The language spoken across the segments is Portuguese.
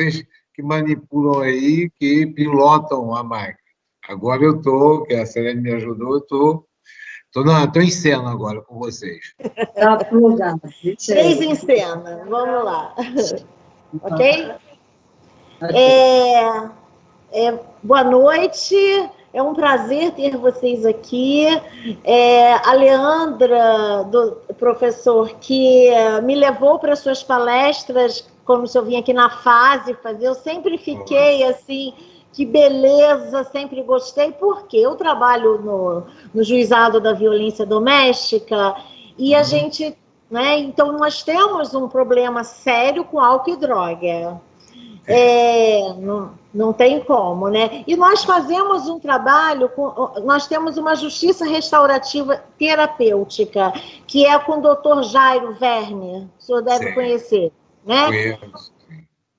vocês que manipulam aí, que pilotam a máquina. Agora eu estou, que a Selene me ajudou, eu estou em cena agora com vocês. Está plugado. 3 em cena, vamos lá. Ok? Boa noite, é um prazer ter vocês aqui. A Leandra, professor, que me levou para suas palestras, como se eu vim aqui na fase fazer, eu sempre fiquei assim, que beleza, sempre gostei, porque eu trabalho no Juizado da Violência Doméstica e a gente, né, então nós temos um problema sério com álcool e droga. Não tem como, né? E nós fazemos um trabalho, nós temos uma justiça restaurativa terapêutica, que é com o Dr. Jairo Verne, o senhor deve conhecer, né? Conheço.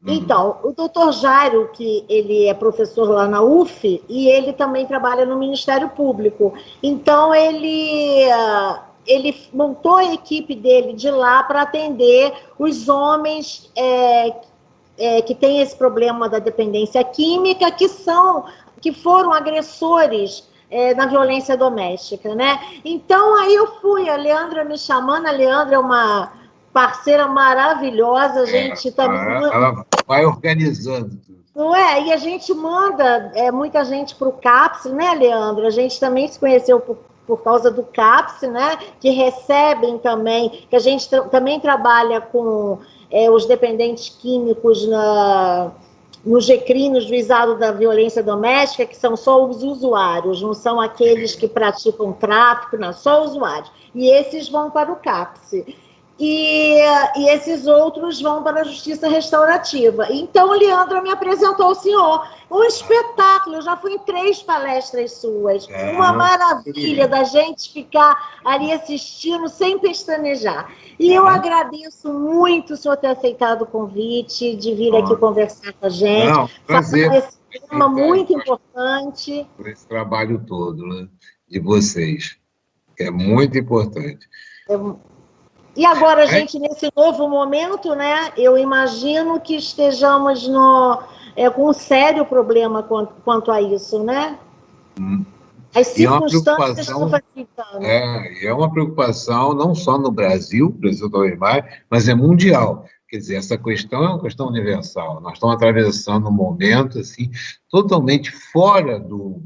Então, o Dr. Jairo, que ele é professor lá na UF, e ele também trabalha no Ministério Público. Então, ele montou a equipe dele de lá para atender os homens que têm esse problema da dependência química, que foram agressores na violência doméstica, né? Então, aí eu fui, a Leandra me chamando, a Leandra é uma parceira maravilhosa, a gente também... Ela vai organizando tudo. Não é? E a gente manda muita gente para o CAPS, né, Leandro? A gente também se conheceu por causa do CAPS, né? Que recebem também, que a gente também trabalha com os dependentes químicos no GCRI, no Juizado da Violência Doméstica, que são só os usuários, não são aqueles que praticam tráfico, não, só usuários. E esses vão para o CAPS. E esses outros vão para a Justiça Restaurativa. Então, Leandra me apresentou ao senhor. Um espetáculo, eu já fui em 3 palestras suas. Uma maravilha da gente ficar ali assistindo sem pestanejar. E eu agradeço muito o senhor ter aceitado o convite, de vir aqui conversar com a gente. Não, prazer. Esse tema muito importante. Por esse trabalho todo, né, de vocês, que é muito importante. E agora, gente, nesse novo momento, né, eu imagino que estejamos com um sério problema quanto a isso, né? As circunstâncias estão facilitando. É uma preocupação não só no Brasil, mas é mundial. Quer dizer, essa questão é uma questão universal. Nós estamos atravessando um momento assim, totalmente fora do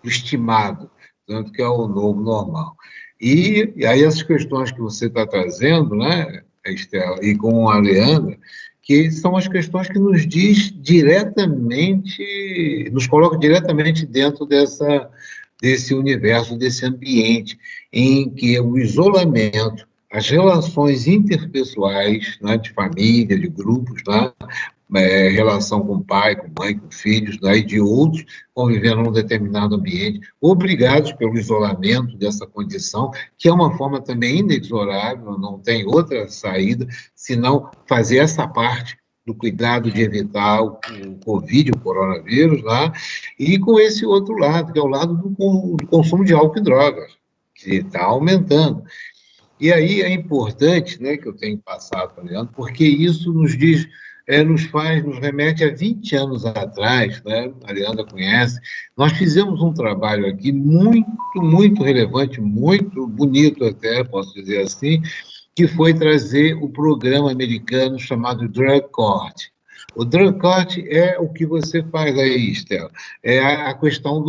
estimado, tanto que é o novo normal. E aí essas questões que você está trazendo, né, Estela, e com a Leandra, que são as questões que nos diz diretamente, nos colocam diretamente dentro desse universo, desse ambiente, em que o isolamento, as relações interpessoais, né, de família, de grupos, né, relação com pai, com mãe, com filhos, né, e de outros, convivendo num determinado ambiente, obrigados pelo isolamento dessa condição, que é uma forma também inexorável, não tem outra saída, senão fazer essa parte do cuidado de evitar o Covid, o coronavírus, né, e com esse outro lado, que é o lado do consumo de álcool e drogas, que está aumentando. E aí é importante, né, que eu tenho passado para Leandro, porque isso nos diz, nos remete a 20 anos atrás, né, a Leandra conhece, nós fizemos um trabalho aqui muito, muito relevante, muito bonito até, posso dizer assim, que foi trazer o programa americano chamado Drug Court. O Drug Court é o que você faz aí, Estela, é a questão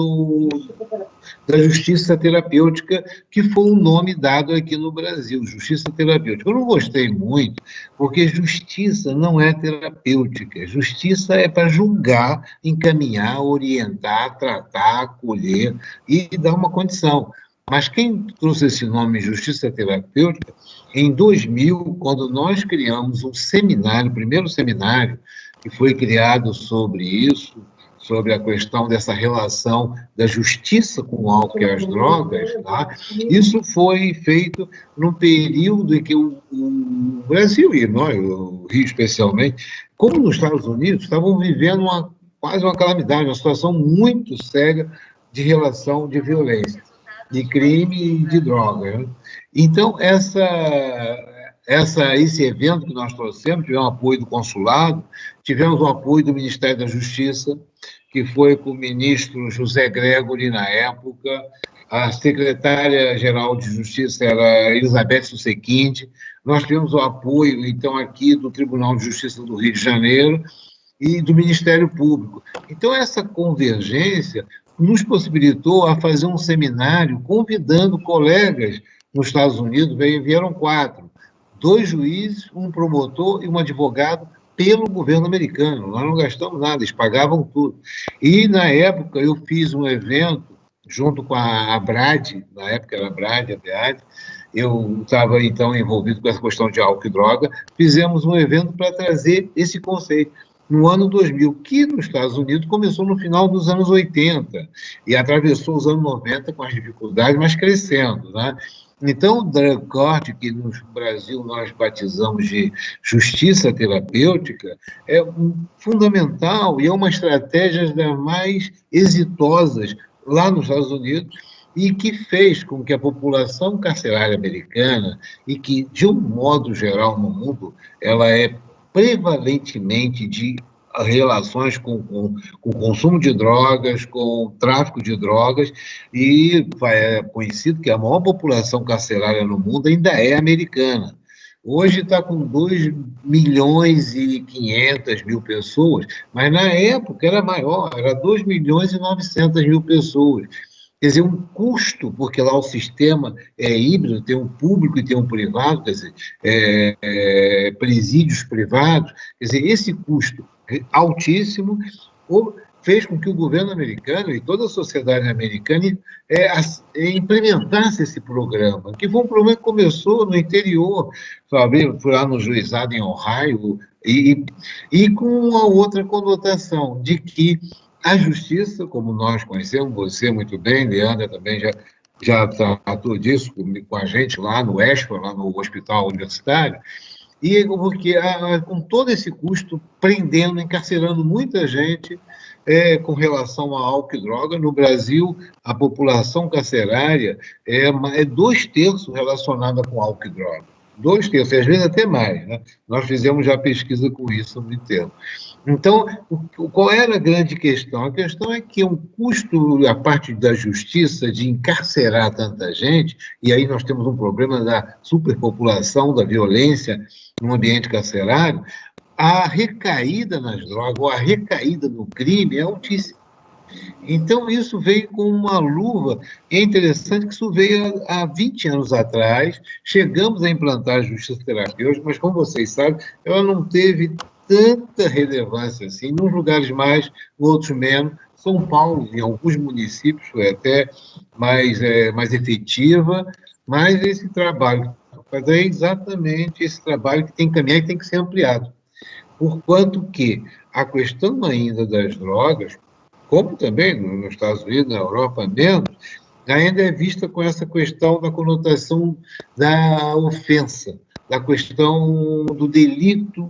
da justiça terapêutica, que foi o nome dado aqui no Brasil, justiça terapêutica. Eu não gostei muito, porque justiça não é terapêutica, justiça é para julgar, encaminhar, orientar, tratar, acolher e dar uma condição. Mas quem trouxe esse nome justiça terapêutica, em 2000, quando nós criamos um seminário, o primeiro seminário que foi criado sobre isso, sobre a questão dessa relação da justiça com o álcool e as drogas, tá? Isso foi feito num período em que o Brasil, e nós, o Rio especialmente, como nos Estados Unidos, estavam vivendo quase uma calamidade, uma situação muito séria de relação de violência, de crime e de droga. Né? Então, esse evento que nós trouxemos, tivemos o apoio do consulado, tivemos o apoio do Ministério da Justiça, que foi com o ministro José Gregory na época, a secretária-geral de Justiça era Elizabeth Susequinde, nós tivemos o apoio, então, aqui do Tribunal de Justiça do Rio de Janeiro e do Ministério Público. Então, essa convergência nos possibilitou a fazer um seminário convidando colegas nos Estados Unidos, vieram 4, 2 juízes, um promotor e um advogado pelo governo americano. Nós não gastamos nada, eles pagavam tudo. E, na época, eu fiz um evento junto com a ABRAD, na época era a ABRAD, eu estava, então, envolvido com essa questão de álcool e droga, fizemos um evento para trazer esse conceito. No ano 2000, que nos Estados Unidos começou no final dos anos 80 e atravessou os anos 90 com as dificuldades, mas crescendo, né? Então, o drug court, que no Brasil nós batizamos de justiça terapêutica, é fundamental e é uma estratégia das mais exitosas lá nos Estados Unidos e que fez com que a população carcerária americana, e que, de um modo geral, no mundo, ela é prevalentemente de relações com o consumo de drogas, com o tráfico de drogas, e é conhecido que a maior população carcerária no mundo ainda é americana. Hoje está com 2 milhões e 500 mil pessoas, mas na época era maior, era 2 milhões e 900 mil pessoas. Quer dizer, um custo, porque lá o sistema é híbrido, tem um público e tem um privado, quer dizer, presídios privados, quer dizer, esse custo altíssimo fez com que o governo americano e toda a sociedade americana implementasse esse programa, que foi um programa que começou no interior, sabe, foi lá no juizado em Ohio, e com uma outra conotação, de que a justiça, como nós conhecemos, você muito bem, Leandra também já tratou disso com a gente lá no Ashford, lá no hospital universitário, e porque com todo esse custo, prendendo, encarcerando muita gente com relação a álcool e droga. No Brasil, a população carcerária é 2/3 relacionada com álcool e droga. 2/3, às vezes até mais, né? Nós fizemos já pesquisa com isso há muito tempo. Então, qual era a grande questão? A questão é que um custo, a parte da justiça, de encarcerar tanta gente, e aí nós temos um problema da superpopulação, da violência no ambiente carcerário, a recaída nas drogas, ou a recaída no crime é altíssima. Então, isso veio com uma luva. É interessante que isso veio há 20 anos atrás, chegamos a implantar a justiça terapêutica, mas, como vocês sabem, ela não teve tanta relevância assim, em uns lugares mais, em outros menos. São Paulo, em alguns municípios, foi até mais efetiva, mas esse trabalho, é exatamente esse trabalho que tem que caminhar e tem que ser ampliado. Porquanto que a questão ainda das drogas, como também nos Estados Unidos, na Europa menos, ainda é vista com essa questão da conotação da ofensa, da questão do delito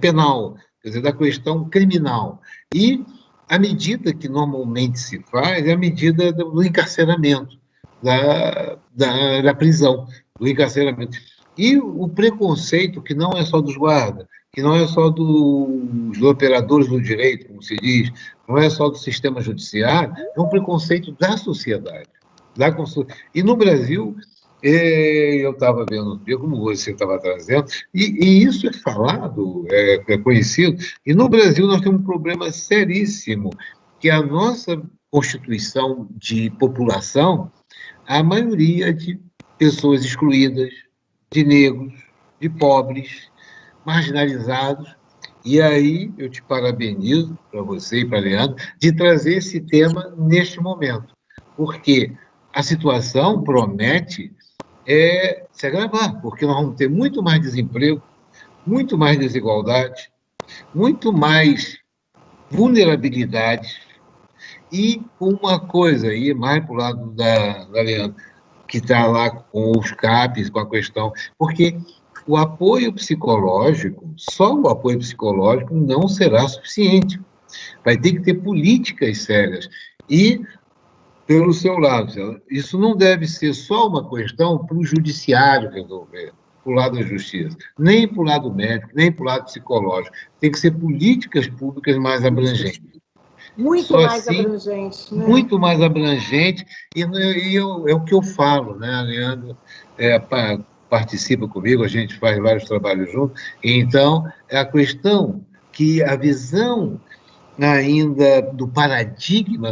penal, quer dizer, da questão criminal. E a medida que normalmente se faz é a medida do encarceramento, da prisão, do encarceramento. E o preconceito, que não é só dos guardas, que não é só dos operadores do direito, como se diz, não é só do sistema judiciário, é um preconceito da sociedade. E no Brasil, eu estava vendo, como você estava trazendo, e isso é falado, é conhecido, e no Brasil nós temos um problema seríssimo, que a nossa constituição de população, a maioria de pessoas excluídas, de negros, de pobres, marginalizados, e aí eu te parabenizo, para você e para Leandro, de trazer esse tema neste momento, porque a situação promete se agravar, porque nós vamos ter muito mais desemprego, muito mais desigualdade, muito mais vulnerabilidade, e uma coisa aí, mais para o lado da Leandro, que está lá com os CAPs, com a questão, porque o apoio psicológico, só o apoio psicológico não será suficiente. Vai ter que ter políticas sérias. E, pelo seu lado, isso não deve ser só uma questão para o judiciário resolver. para o lado da justiça, nem para o lado médico, nem para o lado psicológico. Tem que ser políticas públicas mais abrangentes. Muito Só mais assim, abrangente, né? muito mais abrangente, é o que eu falo, né? A Leandra participa comigo, a gente faz vários trabalhos juntos, então, é a questão que a visão ainda do paradigma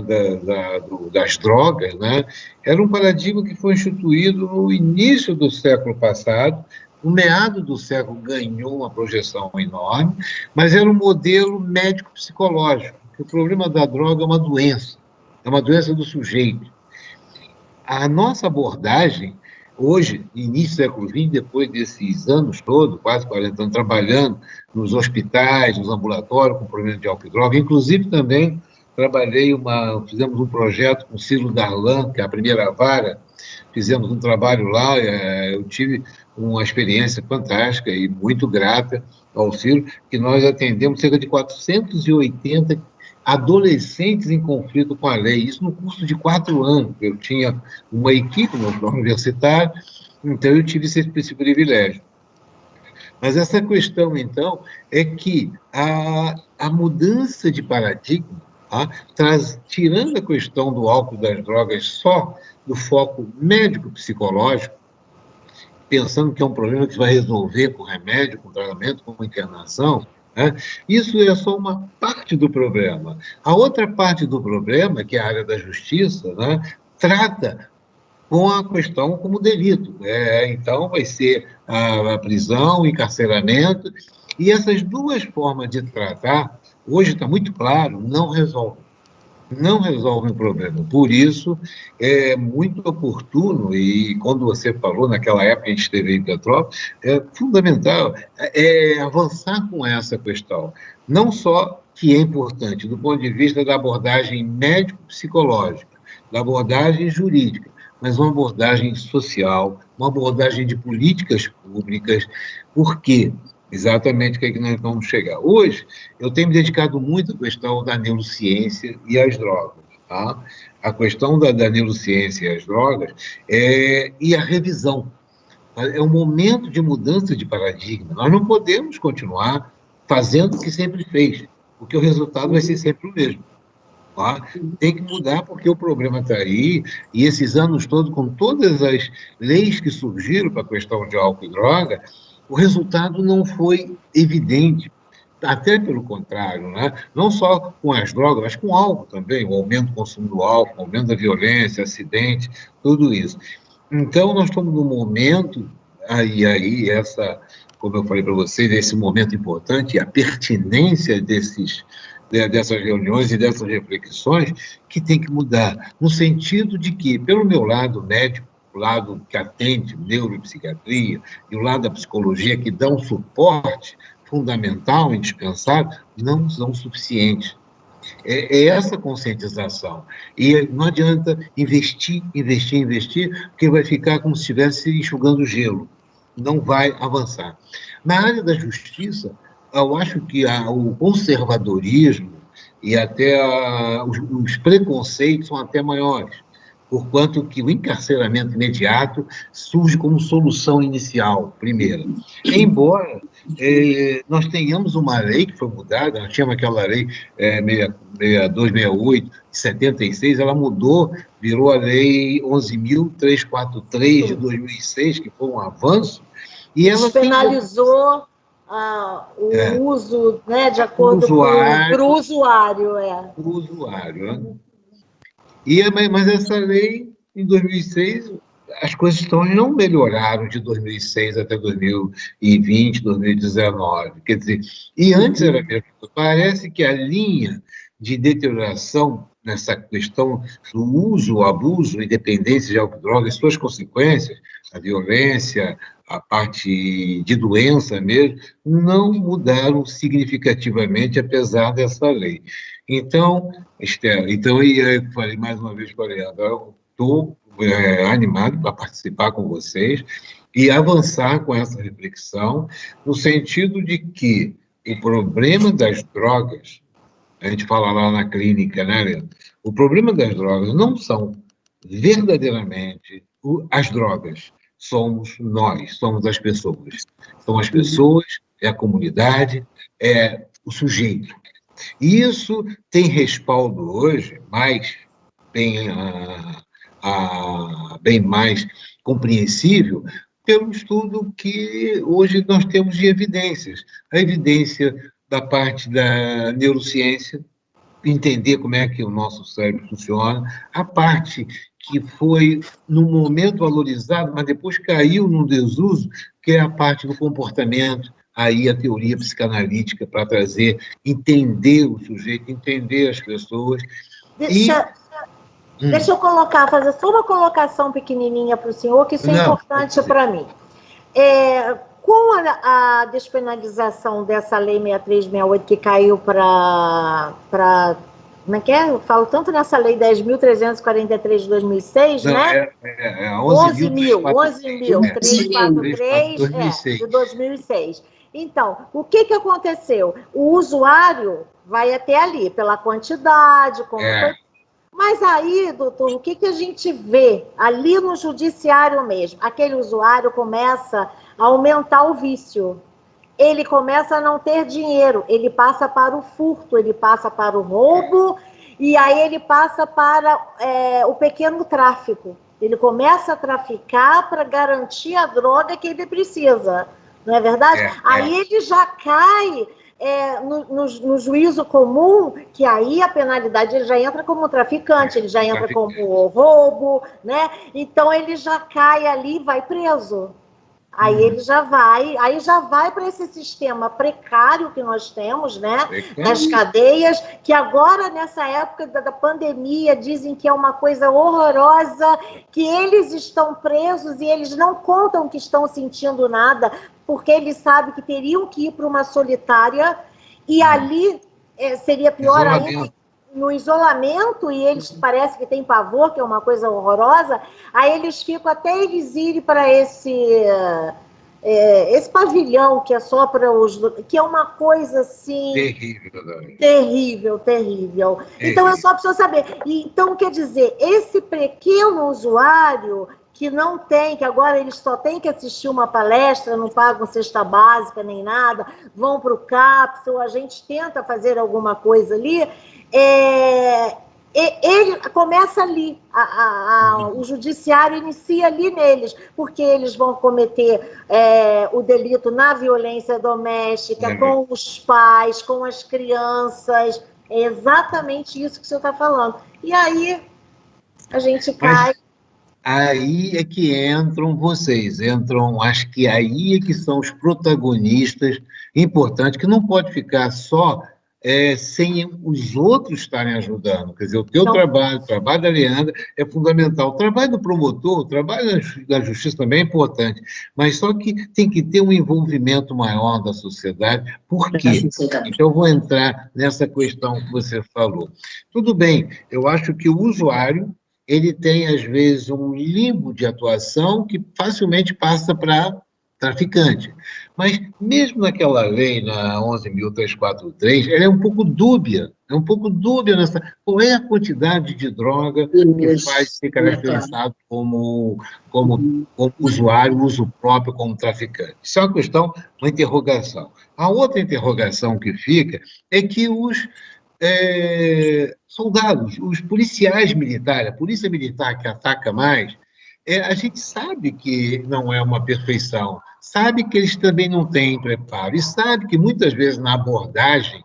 das drogas, né? Era um paradigma que foi instituído no início do século passado, no meado do século ganhou uma projeção enorme, mas era um modelo médico-psicológico. O problema da droga é uma doença do sujeito. A nossa abordagem, hoje, início do século XX, depois desses anos todos, quase 40 anos, trabalhando nos hospitais, nos ambulatórios, com problema de álcool e droga, inclusive também fizemos um projeto com o Ciro Darlan, que é a primeira vara, fizemos um trabalho lá, eu tive uma experiência fantástica e muito grata ao Ciro, que nós atendemos cerca de 480 adolescentes em conflito com a lei, isso no curso de 4 anos. Eu tinha uma equipe no universitário, então eu tive esse privilégio. Mas essa questão, então, é que a mudança de paradigma, tá? Tirando a questão do álcool e das drogas só do foco médico-psicológico, pensando que é um problema que vai resolver com remédio, com tratamento, com internação, né? Isso é só uma parte do problema. A outra parte do problema, que é a área da justiça, né, trata com a questão como delito. Então, vai ser a prisão, o encarceramento, e essas duas formas de tratar, hoje está muito claro, não resolvem o problema. Por isso, é muito oportuno, e quando você falou, naquela época que a gente esteve em Petrópolis, é fundamental avançar com essa questão. Não só que é importante do ponto de vista da abordagem médico-psicológica, da abordagem jurídica, mas uma abordagem social, uma abordagem de políticas públicas, porque exatamente o que é que nós vamos chegar. Hoje, eu tenho me dedicado muito à questão da neurociência e às drogas. Tá? A questão da neurociência e as drogas e a revisão. É um momento de mudança de paradigma. Nós não podemos continuar fazendo o que sempre fez, porque o resultado vai ser sempre o mesmo. Tá? Tem que mudar porque o problema está aí, e esses anos todos, com todas as leis que surgiram para a questão de álcool e droga, o resultado não foi evidente, até pelo contrário, né? Não só com as drogas, mas com o álcool também, o aumento do consumo do álcool, o aumento da violência, acidente, tudo isso. Então, nós estamos num momento, como eu falei para vocês, esse momento importante, a pertinência dessas reuniões e dessas reflexões, que tem que mudar, no sentido de que, pelo meu lado médico, o lado que atende neuropsiquiatria e o lado da psicologia, que dá um suporte fundamental, indispensável, não são suficientes. É essa conscientização. E não adianta investir, porque vai ficar como se estivesse enxugando gelo. Não vai avançar. Na área da justiça, eu acho que o conservadorismo e até os preconceitos são até maiores, porquanto que o encarceramento imediato surge como solução inicial, primeira. Embora nós tenhamos uma lei que foi mudada, nós tínhamos aquela lei 6268, de 76, ela mudou, virou a lei 11.343 de 2006, que foi um avanço, e ela penalizou o uso, né, de acordo com o usuário. O usuário, né? Mas essa lei, em 2006, as coisas não melhoraram de 2006 até 2020, 2019. Quer dizer, e antes era mesmo. Parece que a linha de deterioração nessa questão do uso, o abuso e dependência de álcool e droga e suas consequências, a violência, a parte de doença mesmo, não mudaram significativamente, apesar dessa lei. Então, Estela, eu falei mais uma vez para a Leandro, eu estou animado para participar com vocês e avançar com essa reflexão, no sentido de que o problema das drogas, a gente fala lá na clínica, né, Leandro? O problema das drogas não são verdadeiramente as drogas, somos nós, somos as pessoas. São as pessoas, é a comunidade, é o sujeito. E isso tem respaldo hoje, bem, bem mais compreensível, pelo estudo que hoje nós temos de evidências. A evidência da parte da neurociência, entender como é que o nosso cérebro funciona, a parte que foi, no momento, valorizada, mas depois caiu no desuso, que é a parte do comportamento, aí a teoria psicanalítica para trazer, entender o sujeito, entender as pessoas. Deixa eu fazer só uma colocação pequenininha para o senhor, que isso é importante para mim. Com a despenalização dessa lei 6368, que caiu para como é que é? Eu falo tanto nessa lei 10.343 de 2006, não, né? 11.343 de 2006. Então, o que aconteceu? O usuário vai até ali, pela quantidade, como foi. Mas aí, doutor, o que a gente vê ali no judiciário mesmo? Aquele usuário começa a aumentar o vício. Ele começa a não ter dinheiro, ele passa para o furto, ele passa para o roubo, e aí ele passa para o pequeno tráfico. Ele começa a traficar para garantir a droga que ele precisa, não é verdade? Aí ele já cai no juízo comum, que aí a penalidade ele já entra como traficante, ele já entra como roubo, né? Então ele já cai ali e vai preso. Aí ele já vai para esse sistema precário que nós temos, né, das cadeias, que agora, nessa época da pandemia, dizem que é uma coisa horrorosa, que eles estão presos e eles não contam que estão sentindo nada, porque eles sabem que teriam que ir para uma solitária, e ali seria pior ainda, no isolamento, e eles parece que têm pavor, que é uma coisa horrorosa, aí eles ficam até eles irem para esse pavilhão que é só para os... que é uma coisa assim... Terrível. Então é só para você saber. Então, quer dizer, esse pequeno usuário que não tem, que agora eles só têm que assistir uma palestra, não pagam cesta básica nem nada, vão para o CAPS, ou a gente tenta fazer alguma coisa ali, ele começa ali, o judiciário inicia ali neles, porque eles vão cometer o delito na violência doméstica, com os pais, com as crianças, é exatamente isso que o senhor está falando. E aí a gente cai... Aí é que acho que aí é que são os protagonistas importantes, que não pode ficar só sem os outros estarem ajudando. Quer dizer, o teu trabalho, o trabalho da Leandra é fundamental. O trabalho do promotor, o trabalho da justiça também é importante, mas só que tem que ter um envolvimento maior da sociedade. Por quê? Então, eu vou entrar nessa questão que você falou. Tudo bem, eu acho que o usuário ele tem, às vezes, um limbo de atuação que facilmente passa para traficante. Mas, mesmo naquela lei, na 11.343, ela é um pouco dúbia, nessa... Qual é a quantidade de droga que faz ser caracterizado como usuário, uso próprio, como traficante? Isso é uma questão, uma interrogação. A outra interrogação que fica é que os soldados, os policiais militares, a polícia militar que ataca mais, a gente sabe que não é uma perfeição, sabe que eles também não têm preparo, e sabe que muitas vezes na abordagem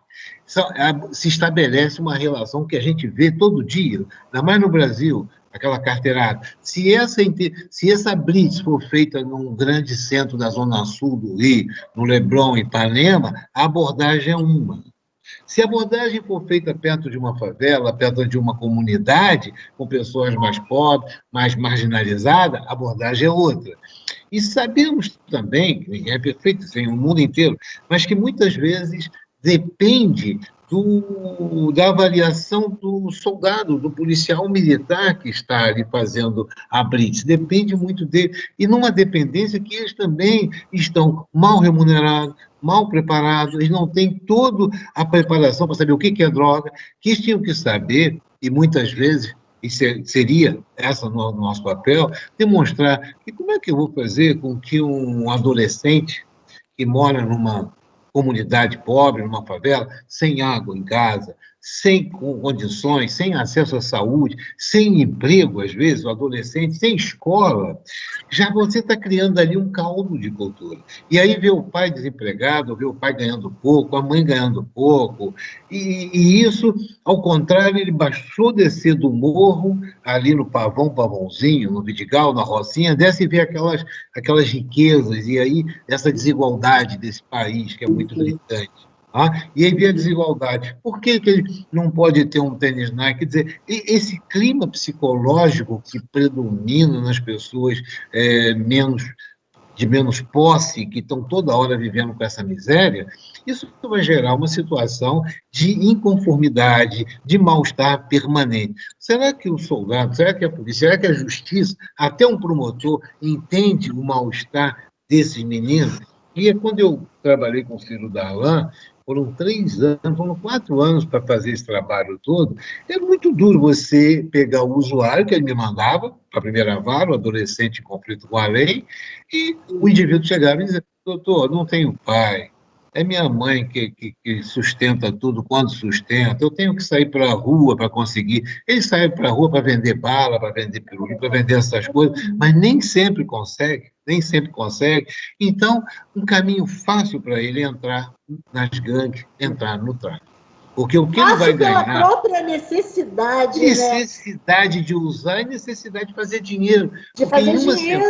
se estabelece uma relação que a gente vê todo dia, ainda mais no Brasil, aquela carteirada. Se essa blitz for feita num grande centro da Zona Sul do Rio, no Leblon, Ipanema, a abordagem é uma. Se a abordagem for feita perto de uma favela, perto de uma comunidade, com pessoas mais pobres, mais marginalizadas, a abordagem é outra. E sabemos também, que ninguém é perfeito, tem o mundo inteiro, mas que muitas vezes depende da avaliação do soldado, do policial militar que está ali fazendo a blitz. Depende muito dele. E numa dependência que eles também estão mal remunerados, mal preparados, eles não têm toda a preparação para saber o que é droga, que eles tinham que saber, e muitas vezes e seria essa no nosso papel, demonstrar que como é que eu vou fazer com que um adolescente que mora numa comunidade pobre, numa favela, sem água em casa, sem condições, sem acesso à saúde, sem emprego, às vezes, o adolescente, sem escola, já você está criando ali um caldo de cultura. E aí vê o pai desempregado, vê o pai ganhando pouco, a mãe ganhando pouco, e isso, ao contrário, ele baixou descer do morro, ali no Pavãozinho, no Vidigal, na Rocinha, desce e vê aquelas riquezas, e aí essa desigualdade desse país, que é muito gritante. E aí vem a desigualdade. Por que ele não pode ter um tênis Nike? Quer dizer, esse clima psicológico que predomina nas pessoas de menos posse, que estão toda hora vivendo com essa miséria, isso vai gerar uma situação de inconformidade, de mal-estar permanente. Será que o soldado, será que a polícia, será que a justiça, até um promotor, entende o mal-estar desses meninos? E é quando eu trabalhei com o Ciro Darlan, foram 3 anos, foram 4 anos para fazer esse trabalho todo. É muito duro você pegar o usuário que ele me mandava, para a primeira vara, o adolescente em conflito com a lei, e o indivíduo chegava e dizia: doutor, não tenho pai, é minha mãe que sustenta tudo quando sustenta, eu tenho que sair para a rua para conseguir. Ele sai para a rua para vender bala, para vender pirulito, para vender essas coisas, mas nem sempre consegue, nem sempre consegue. Então, um caminho fácil para ele é entrar nas gangues, entrar no tráfico. Porque o que ele vai ganhar... pela própria necessidade, necessidade de usar e necessidade de fazer dinheiro. De fazer dinheiro,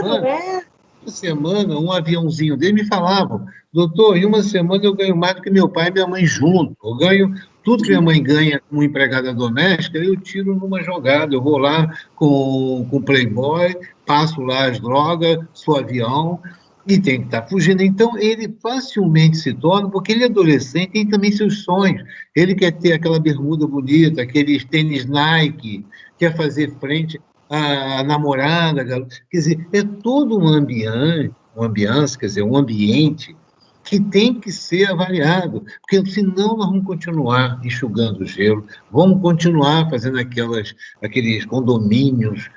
Uma semana, um aviãozinho dele me falava: doutor, em uma semana eu ganho mais do que meu pai e minha mãe junto. Eu ganho tudo que minha mãe ganha como empregada doméstica, eu tiro numa jogada. Eu vou lá com o Playboy, passo lá as drogas, sou avião, e tem que estar fugindo. Então, ele facilmente se torna, porque ele é adolescente, tem também seus sonhos. Ele quer ter aquela bermuda bonita, aqueles tênis Nike, quer fazer frente a namorada, quer dizer, é todo um ambiente, quer dizer, um ambiente que tem que ser avaliado, porque senão nós vamos continuar enxugando o gelo, vamos continuar fazendo aqueles condomínios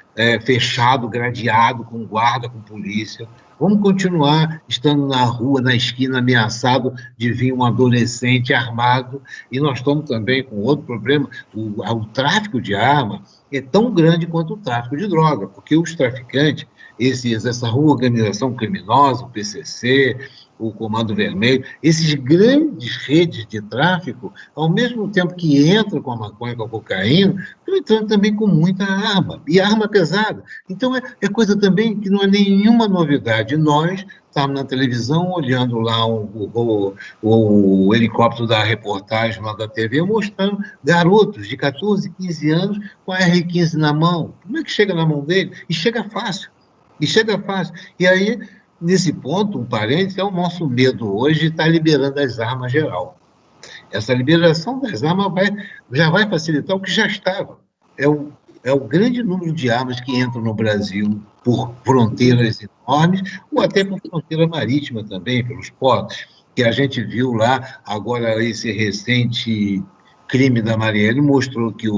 fechados, gradeados, com guarda, com polícia, vamos continuar estando na rua, na esquina, ameaçado de vir um adolescente armado, e nós estamos também com outro problema, o tráfico de armas é tão grande quanto o tráfico de droga, porque os traficantes, essa organização criminosa, o PCC, o Comando Vermelho, esses grandes redes de tráfico, ao mesmo tempo que entram com a maconha, com a cocaína, estão entrando também com muita arma, e arma pesada. Então, é coisa também que não é nenhuma novidade. Nós estamos na televisão olhando lá o helicóptero da reportagem lá da TV, mostrando garotos de 14, 15 anos com a R15 na mão. Como é que chega na mão dele? E chega fácil. E aí, nesse ponto, um parênteses, é o nosso medo hoje de estar liberando as armas geral. Essa liberação das armas já vai facilitar o que já estava. É o grande número de armas que entram no Brasil por fronteiras enormes, ou até por fronteira marítima também, pelos portos, que a gente viu lá, agora esse recente crime da Marielle mostrou que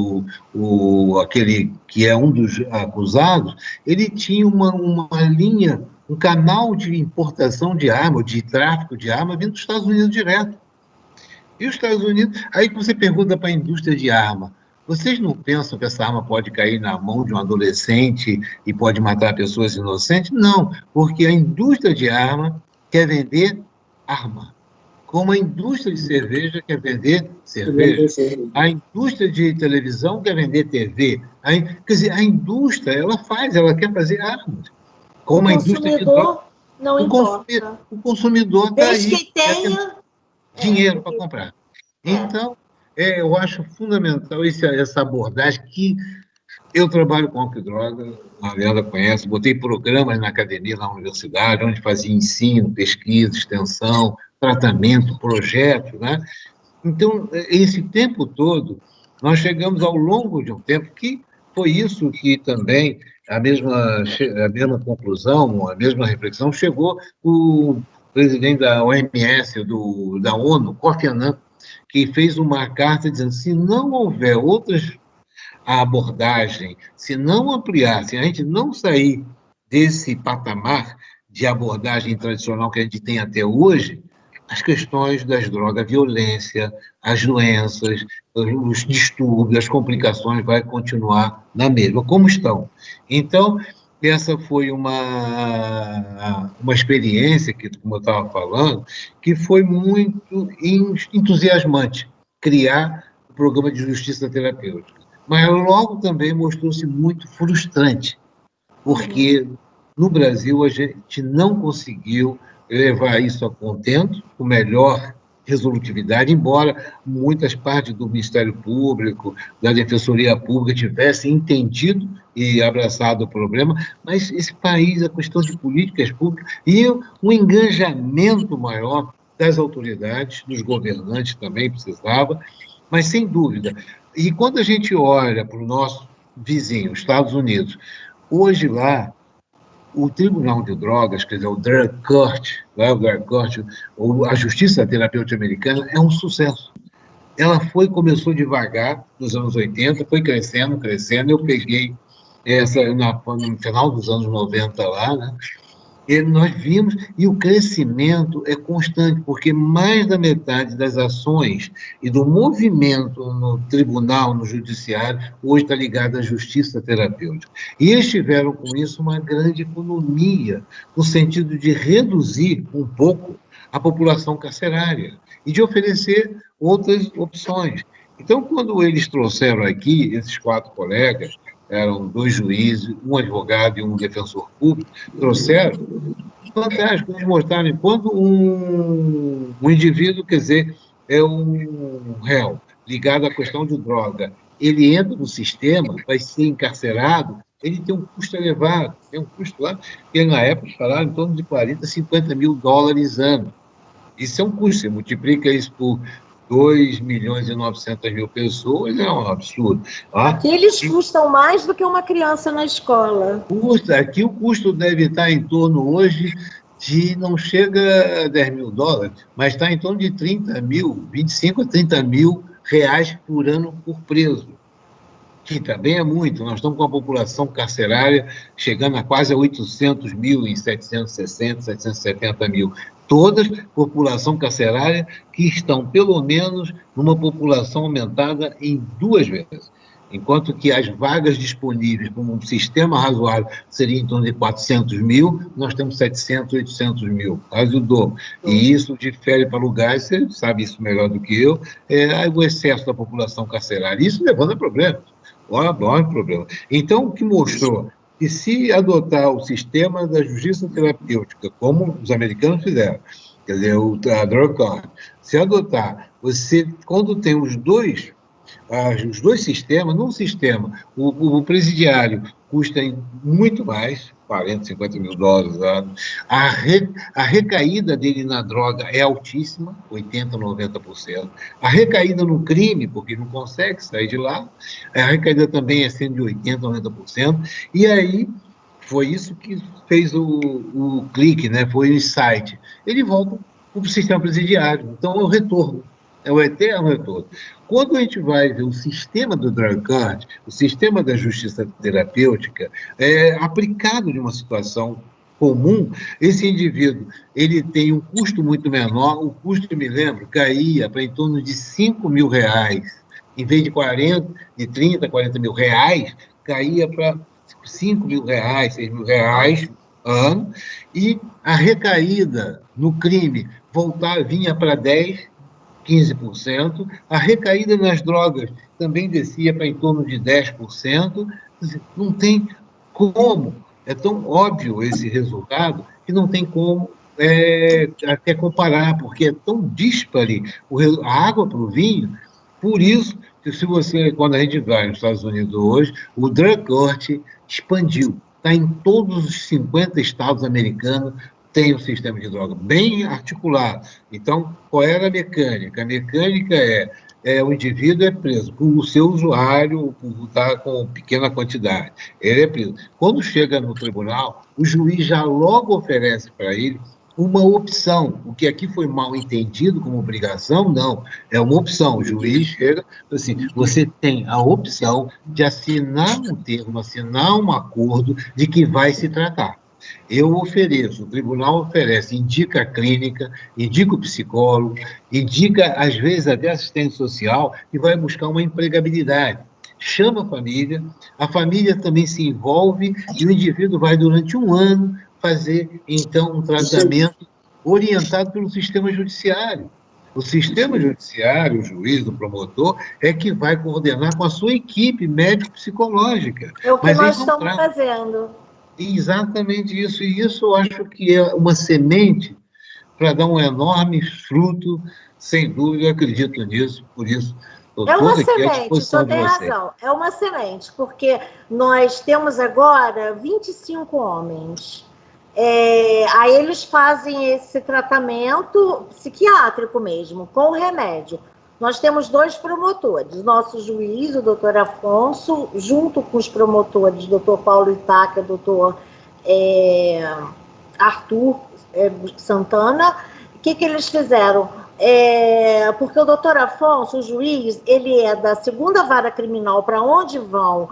aquele que é um dos acusados, ele tinha uma linha, um canal de importação de arma, de tráfico de arma, vindo dos Estados Unidos direto. E os Estados Unidos... Aí você pergunta para a indústria de arma: vocês não pensam que essa arma pode cair na mão de um adolescente e pode matar pessoas inocentes? Não, porque a indústria de arma quer vender arma. Como a indústria de cerveja quer vender cerveja. A indústria de televisão quer vender TV. Quer dizer, a indústria, ela quer fazer armas. Como a indústria de drogas. Não importa. O consumidor está aí. Desde que tenha dinheiro para comprar. Então, eu acho fundamental essa abordagem que eu trabalho com álcool e droga, a Leandra conhece, botei programas na academia, na universidade, onde fazia ensino, pesquisa, extensão, tratamento, projeto, né? Então, esse tempo todo, nós chegamos ao longo de um tempo que foi isso que também a mesma conclusão, a mesma reflexão chegou o presidente da OMS, da ONU, Kofi Annan, que fez uma carta dizendo: se não houver outras a abordagem, se não ampliar, se a gente não sair desse patamar de abordagem tradicional que a gente tem até hoje, as questões das drogas, a violência, as doenças, os distúrbios, as complicações vai continuar na mesma, como estão. Então, essa foi uma experiência, que, como eu estava falando, que foi muito entusiasmante, criar o programa de justiça terapêutica. Mas logo também mostrou-se muito frustrante, porque no Brasil a gente não conseguiu levar isso a contento, com melhor resolutividade, embora muitas partes do Ministério Público, da Defensoria Pública tivessem entendido e abraçado o problema, mas esse país, a questão de políticas públicas e um engajamento maior das autoridades, dos governantes também precisava, mas sem dúvida. E quando a gente olha para o nosso vizinho, Estados Unidos, hoje lá, o Tribunal de Drogas, quer dizer, o Drug Court, né, o Drug Court, ou a Justiça Terapêutica Americana, é um sucesso. Ela começou devagar, nos anos 80, foi crescendo, crescendo. Eu peguei essa no final dos anos 90 lá, né? E nós vimos, e o crescimento é constante, porque mais da metade das ações e do movimento no tribunal, no judiciário, hoje está ligado à justiça terapêutica. E eles tiveram com isso uma grande economia, no sentido de reduzir um pouco a população carcerária e de oferecer outras opções. Então, quando eles trouxeram aqui, esses 4 colegas, eram 2 juízes, um advogado e um defensor público, trouxeram, fantástico, eles mostraram quando um indivíduo, quer dizer, é um réu ligado à questão de droga, ele entra no sistema, vai ser encarcerado, ele tem um custo elevado, tem um custo lá, que na época falaram em torno de 40, 50 mil dólares ano. Isso é um custo, você multiplica isso por 2 milhões e 900 mil pessoas, é um absurdo. Aqui eles custam mais do que uma criança na escola. Aqui o custo deve estar em torno hoje de, não chega a 10 mil dólares, mas está em torno de 30 mil, 25 a 30 mil reais por ano por preso, que também é muito. Nós estamos com a população carcerária chegando a quase 800 mil em 760, 770 mil. Todas população carcerária que estão, pelo menos, numa população aumentada em 2 vezes. Enquanto que as vagas disponíveis para um sistema razoável seriam em torno de 400 mil, nós temos 700, 800 mil, quase o dobro. E isso difere para lugares, você sabe isso melhor do que eu, o excesso da população carcerária. Isso levando a problemas. Olha, problema. Então, o que mostrou que se adotar o sistema da justiça terapêutica, como os americanos fizeram, quer dizer, a Drug Court, se adotar, você, quando tem os dois sistemas, num sistema, o presidiário custa muito mais, 40, 50 mil dólares ano. A recaída dele na droga é altíssima, 80%, 90%. A recaída no crime, porque não consegue sair de lá, a recaída também é sendo de 80%, 90%. E aí, foi isso que fez o clique, né? Foi o insight. Ele volta para o sistema presidiário. Então, é o retorno. É o eterno retorno. Quando a gente vai ver o sistema do Drug Court, o sistema da justiça terapêutica, aplicado de uma situação comum, esse indivíduo ele tem um custo muito menor, o custo, me lembro, caía para em torno de 5 mil reais. Em vez de 30, 40 mil reais, caía para 5 mil reais, 6 mil reais ano, e a recaída no crime vinha para 10%, 15%, a recaída nas drogas também descia para em torno de 10%, não tem como, é tão óbvio esse resultado, que não tem como até comparar, porque é tão díspare a água para o vinho. Por isso, que se você, quando a gente vai nos Estados Unidos hoje, o Drug Court expandiu, está em todos os 50 estados americanos, tem um sistema de droga bem articulado. Então, qual era a mecânica? A mecânica o indivíduo é preso por o seu usuário, por estar com pequena quantidade. Ele é preso. Quando chega no tribunal, o juiz já logo oferece para ele uma opção. O que aqui foi mal entendido como obrigação, não. É uma opção. O juiz chega assim, você tem a opção de assinar um termo, assinar um acordo de que vai se tratar. Eu ofereço, o tribunal oferece, indica a clínica, indica o psicólogo, indica, às vezes, até assistente social, e vai buscar uma empregabilidade. Chama a família também se envolve, e o indivíduo vai, durante um ano, fazer, então, um tratamento orientado pelo sistema judiciário. O sistema judiciário, o juiz, o promotor, é que vai coordenar com a sua equipe médico-psicológica. É o que Mas nós eles não estamos fazendo. Exatamente isso, e isso eu acho que é uma semente para dar um enorme fruto, sem dúvida, eu acredito nisso, por isso estou É uma todo aqui à semente, o disposição senhor de tem vocês. razão, é uma semente, porque nós temos agora 25 homens. Aí eles fazem esse tratamento psiquiátrico mesmo, com remédio. Nós temos 2 promotores, nosso juiz, o doutor Afonso, junto com os promotores, doutor Paulo Itaca, doutor Arthur Santana. O que eles fizeram? Porque o doutor Afonso, o juiz, ele é da 2ª Vara Criminal, para onde vão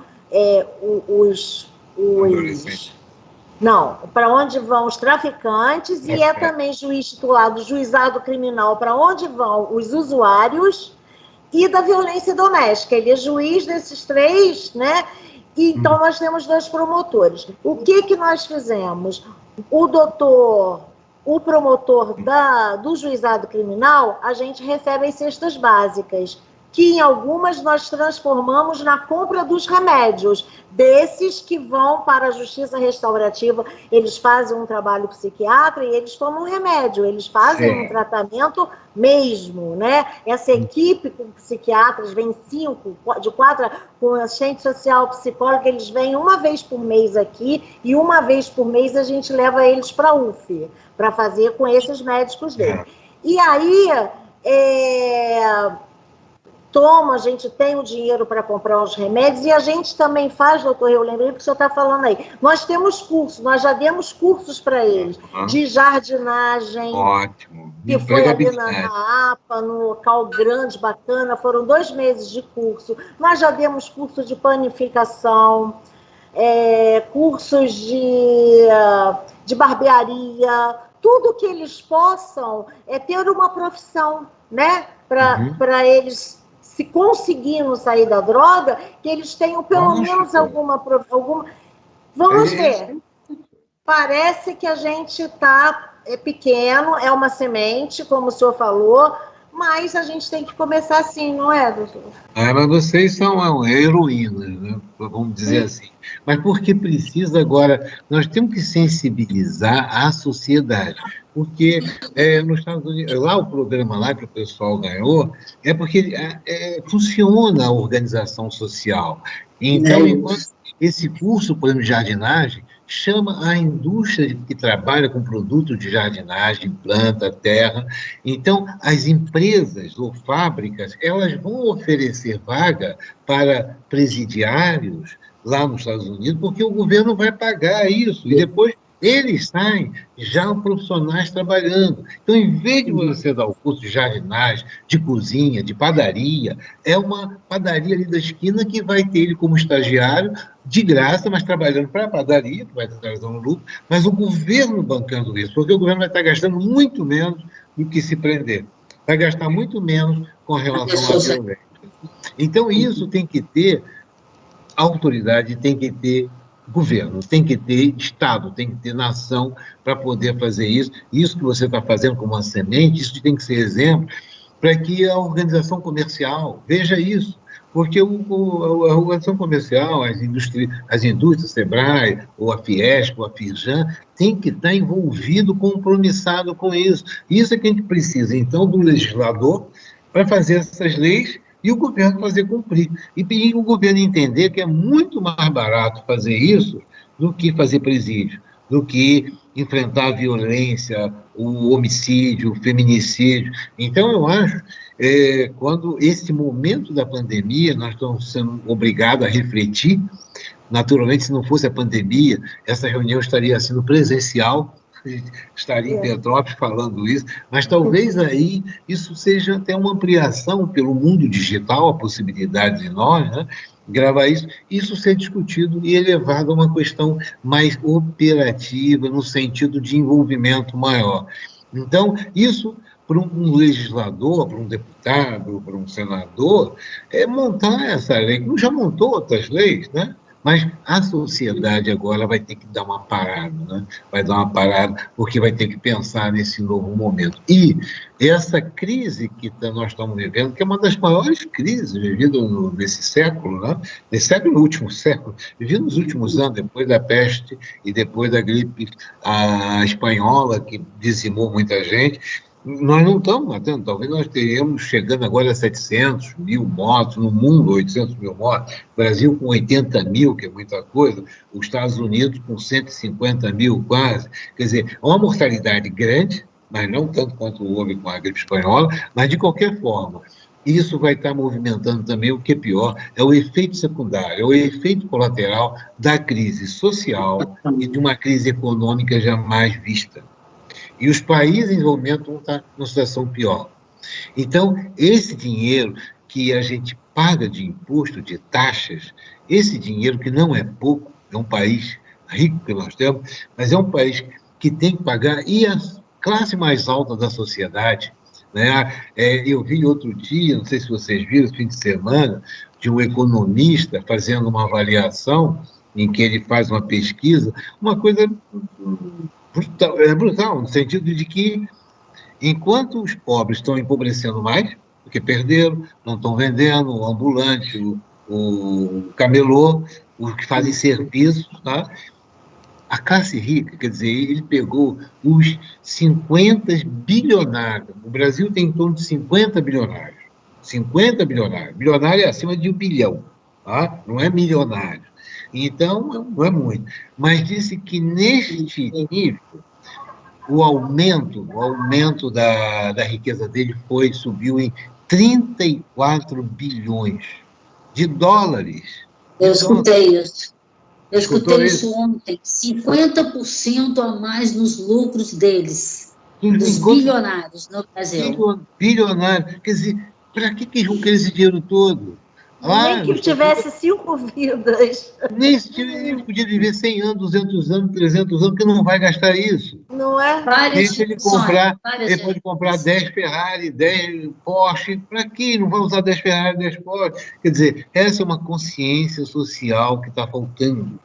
para onde vão os traficantes, e é também juiz titular do juizado criminal, para onde vão os usuários, e da violência doméstica. Ele é juiz desses 3, né? E, então, nós temos 2 promotores. O que nós fizemos? O promotor do juizado criminal, a gente recebe as cestas básicas, que em algumas nós transformamos na compra dos remédios, desses que vão para a justiça restaurativa. Eles fazem um trabalho psiquiatra e eles tomam remédio, eles fazem um tratamento mesmo, né? Essa equipe com psiquiatras, vem 5, de 4, com assistente social, psicólogo, eles vêm uma vez por mês aqui, e uma vez por mês a gente leva eles para a UF, para fazer com esses médicos dele. E aí, a gente tem o dinheiro para comprar os remédios, e a gente também faz, doutor, eu lembrei que o senhor está falando aí, nós temos cursos, nós já demos cursos para eles, de jardinagem. Ótimo. Que foi ali na APA, no local grande, bacana, foram 2 meses de curso. Nós já demos curso de panificação, cursos de barbearia, tudo que eles possam ter uma profissão, né? Para eles, se conseguindo sair da droga, que eles tenham pelo menos alguma... Vamos ver. Parece que a gente está pequeno, é uma semente, como o senhor falou, mas a gente tem que começar assim, não é, doutor? Mas vocês são heroínas, né? Vamos dizer assim. Mas porque precisa agora, nós temos que sensibilizar a sociedade, porque nos Estados Unidos, lá o programa lá que o pessoal ganhou, é porque funciona a organização social. Então, enquanto esse curso, por exemplo, de jardinagem, chama a indústria que trabalha com produtos de jardinagem, planta, terra. Então, as empresas ou fábricas, elas vão oferecer vaga para presidiários lá nos Estados Unidos, porque o governo vai pagar isso, e depois eles saem já profissionais trabalhando. Então, em vez de você dar o curso de jardinagem, de cozinha, de padaria, é uma padaria ali da esquina que vai ter ele como estagiário, de graça, mas trabalhando para a padaria, que vai trazer um lucro, mas o governo bancando isso, porque o governo vai estar gastando muito menos do que se prender. Vai gastar muito menos com relação à violência. Então, isso tem que ter autoridade, tem que ter governo, tem que ter Estado, tem que ter nação para poder fazer isso. Isso que você está fazendo como uma semente, isso tem que ser exemplo para que a organização comercial veja isso. Porque a organização comercial, as indústrias, Sebrae, ou a Fiesp, ou a Firjan, tem que estar envolvido, compromissado com isso. Isso é que a gente precisa, então, do legislador para fazer essas leis e o governo fazer cumprir. E o governo entender que é muito mais barato fazer isso do que fazer presídio, do que enfrentar a violência, o homicídio, o feminicídio. Então, eu acho, quando esse momento da pandemia, nós estamos sendo obrigados a refletir, naturalmente, se não fosse a pandemia, essa reunião estaria sendo presencial, a gente estaria em Petrópolis falando isso, mas talvez aí isso seja até uma ampliação pelo mundo digital, a possibilidade de nós, né, gravar isso ser discutido e elevado a uma questão mais operativa, no sentido de envolvimento maior. Então, isso, para um legislador, para um deputado, para um senador, é montar essa lei, como já montou outras leis, né? Mas a sociedade agora vai ter que dar uma parada, né? Vai dar uma parada, porque vai ter que pensar nesse novo momento. E essa crise que nós estamos vivendo, que é uma das maiores crises vividas nesse século, né? Nesse século, no último século, vivido nos últimos anos, depois da peste e depois da gripe espanhola, que dizimou muita gente, nós não estamos matando, talvez nós teríamos chegando agora a 700 mil mortos no mundo, 800 mil mortos, Brasil com 80 mil, que é muita coisa, os Estados Unidos com 150 mil quase, quer dizer, é uma mortalidade grande, mas não tanto quanto houve com a gripe espanhola, mas de qualquer forma, isso vai estar movimentando também o que é pior, é o efeito secundário, é o efeito colateral da crise social e de uma crise econômica jamais vista. E os países em desenvolvimento vão estar numa situação pior. Então, esse dinheiro que a gente paga de imposto, de taxas, esse dinheiro que não é pouco, é um país rico que nós temos, mas é um país que tem que pagar, e a classe mais alta da sociedade, né? Eu vi outro dia, não sei se vocês viram, fim de semana, de um economista fazendo uma avaliação, em que ele faz uma pesquisa, uma coisa brutal, no sentido de que, enquanto os pobres estão empobrecendo mais, porque perderam, não estão vendendo, o ambulante, o camelô, os que fazem serviços, tá? A classe rica, quer dizer, ele pegou os 50 bilionários, o Brasil tem em torno de 50 bilionários, 50 bilionários, bilionário é acima de 1 bilhão, tá? Não é milionário. Então, não é muito. Mas disse que, neste nível, o aumento da riqueza dele subiu em 34 bilhões de dólares. Eu escutei isso. Eu escutei isso ontem. 50% a mais nos lucros deles, dos bilionários no Brasil. Bilionário. Quer dizer, para que eles vão querer esse dinheiro todo? Nem que tivesse 5 vidas. Nem se ele podia viver 100 anos, 200 anos, 300 anos, porque não vai gastar isso. Não é? Ele pode comprar 10 Ferrari, 10 Porsche, para quê? Não vai usar 10 Ferrari, 10 Porsche. Quer dizer, essa é uma consciência social que está faltando.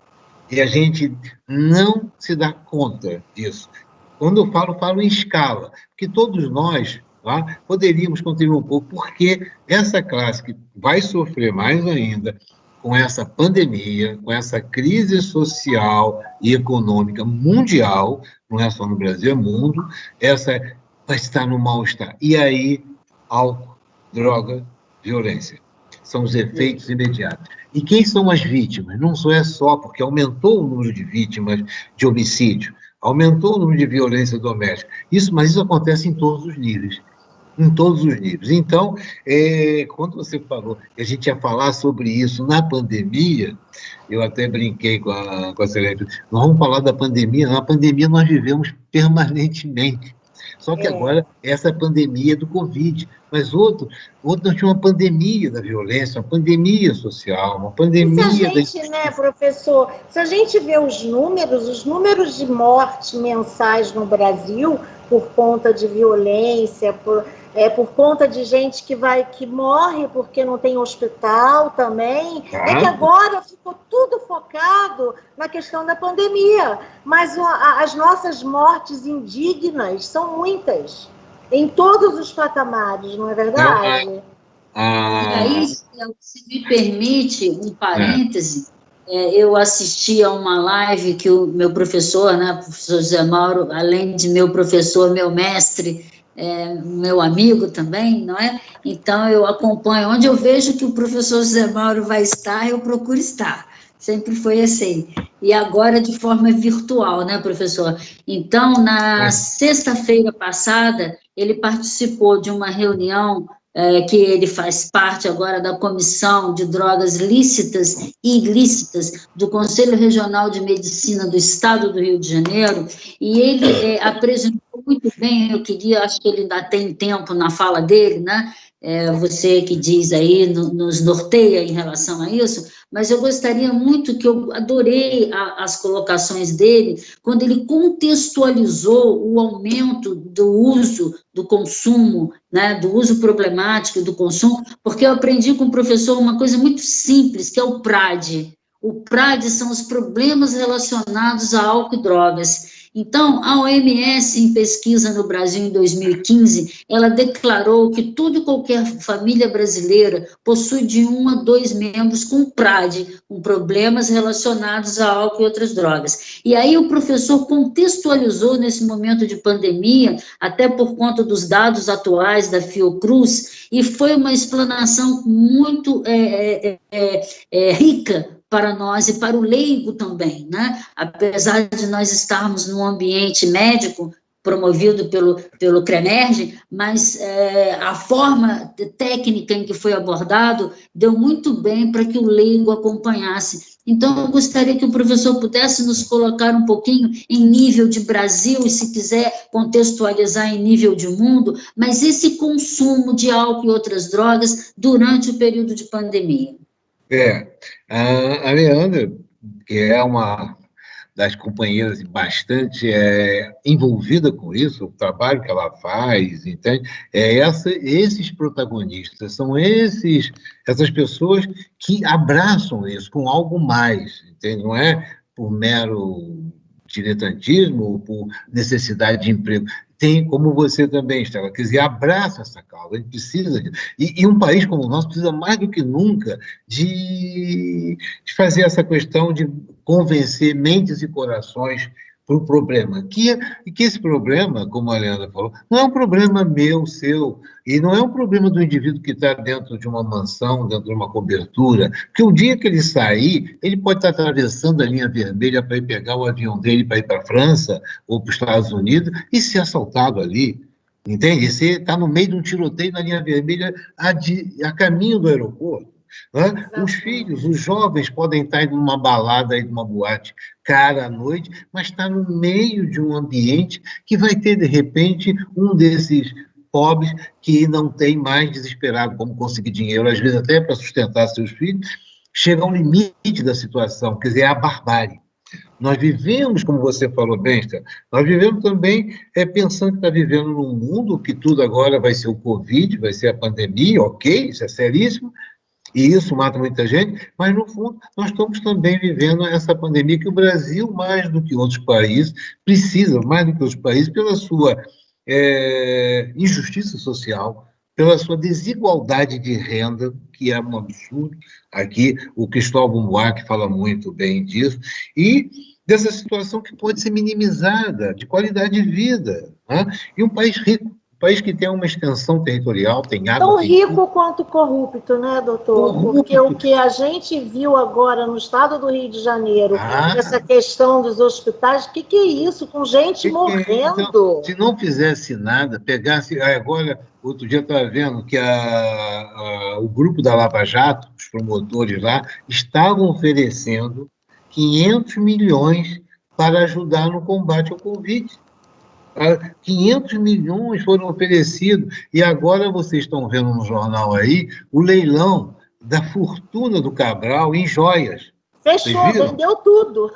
E a gente não se dá conta disso. Quando eu falo em escala, porque todos nós poderíamos contribuir um pouco, porque essa classe que vai sofrer mais ainda com essa pandemia, com essa crise social e econômica mundial, não é só no Brasil, é mundo, essa vai estar no mal-estar. E aí, álcool, droga, violência. São os efeitos imediatos. E quem são as vítimas? Não é só porque aumentou o número de vítimas de homicídio, aumentou o número de violência doméstica. Mas isso acontece em todos os níveis. Em todos os níveis. Então, quando você falou que a gente ia falar sobre isso na pandemia, eu até brinquei com a Celeste, nós vamos falar da pandemia, na pandemia nós vivemos permanentemente. Só que agora, essa pandemia é do Covid, mas nós tínhamos uma pandemia da violência, uma pandemia social, uma pandemia... Se a gente, né, professor, se a gente vê os números de mortes mensais no Brasil, por conta de violência, por conta de gente que morre porque não tem hospital também, é que agora ficou tudo focado na questão da pandemia, mas as nossas mortes indignas são muitas, em todos os patamares, não é verdade? E aí, se me permite um parêntese, eu assisti a uma live que o meu professor, né, o professor José Mauro, além de meu professor, meu mestre, meu amigo também, não é? Então, eu acompanho, onde eu vejo que o professor José Mauro vai estar, eu procuro estar, sempre foi assim, e agora de forma virtual, né, professor? Então, na sexta-feira passada, ele participou de uma reunião que ele faz parte agora da Comissão de Drogas Lícitas e Ilícitas do Conselho Regional de Medicina do Estado do Rio de Janeiro, e ele apresentou muito bem, acho que ele ainda tem tempo na fala dele, né? Você que diz aí, nos norteia em relação a isso, mas eu gostaria muito, que eu adorei as colocações dele, quando ele contextualizou o aumento do uso, do consumo, né, do uso problemático do consumo, porque eu aprendi com o professor uma coisa muito simples, que é o PRAD. O PRAD são os problemas relacionados a álcool e drogas. Então, a OMS, em pesquisa no Brasil em 2015, ela declarou que toda e qualquer família brasileira possui de 1 a 2 membros com PRAD, com problemas relacionados a álcool e outras drogas. E aí o professor contextualizou nesse momento de pandemia, até por conta dos dados atuais da Fiocruz, e foi uma explanação muito rica para nós e para o leigo também, né? Apesar de nós estarmos num ambiente médico promovido pelo CREMERGE, mas a forma técnica em que foi abordado deu muito bem para que o leigo acompanhasse. Então, eu gostaria que o professor pudesse nos colocar um pouquinho em nível de Brasil, e se quiser contextualizar em nível de mundo, mas esse consumo de álcool e outras drogas durante o período de pandemia. A Leandra, que é uma das companheiras bastante envolvida com isso, o trabalho que ela faz, entende? Esses protagonistas, são essas pessoas que abraçam isso com algo mais, entende? Não é por mero diletantismo ou por necessidade de emprego. Tem, como você também, Estela, quer dizer, abraça essa causa, a gente precisa disso. E um país como o nosso precisa mais do que nunca de fazer essa questão de convencer mentes e corações para o problema. E que esse problema, como a Leandra falou, não é um problema meu, seu, e não é um problema do indivíduo que está dentro de uma mansão, dentro de uma cobertura, porque o dia que ele sair, ele pode estar atravessando a linha vermelha para ir pegar o avião dele para ir para a França ou para os Estados Unidos e ser assaltado ali, entende? Você está no meio de um tiroteio na linha vermelha a caminho do aeroporto. Né? Os filhos, os jovens podem estar indo numa balada, numa boate cara à noite, mas está no meio de um ambiente que vai ter, de repente, um desses pobres que não tem mais desesperado como conseguir dinheiro, às vezes até para sustentar seus filhos, chega ao limite da situação, quer dizer, é a barbárie. Nós vivemos, como você falou bem, nós vivemos também pensando que está vivendo num mundo que tudo agora vai ser o Covid, vai ser a pandemia, ok, isso é seríssimo, e isso mata muita gente, mas, no fundo, nós estamos também vivendo essa pandemia que o Brasil, mais do que outros países, precisa, mais do que outros países, pela sua injustiça social, pela sua desigualdade de renda, que é um absurdo. Aqui, o Cristóvão Buarque fala muito bem disso, e dessa situação que pode ser minimizada, de qualidade de vida. Né? E um país rico, um país que tem uma extensão territorial, tem água... Tão rico quanto corrupto, né, doutor? Corrupto. Porque o que a gente viu agora no estado do Rio de Janeiro, essa questão dos hospitais, o que é isso? Com gente morrendo. Então, se não fizesse nada, pegasse... Agora, outro dia eu estava vendo que o grupo da Lava Jato, os promotores lá, estavam oferecendo 500 milhões para ajudar no combate ao Covid. 500 milhões foram oferecidos, e agora vocês estão vendo no jornal aí o leilão da fortuna do Cabral em joias. Fechou, vendeu tudo.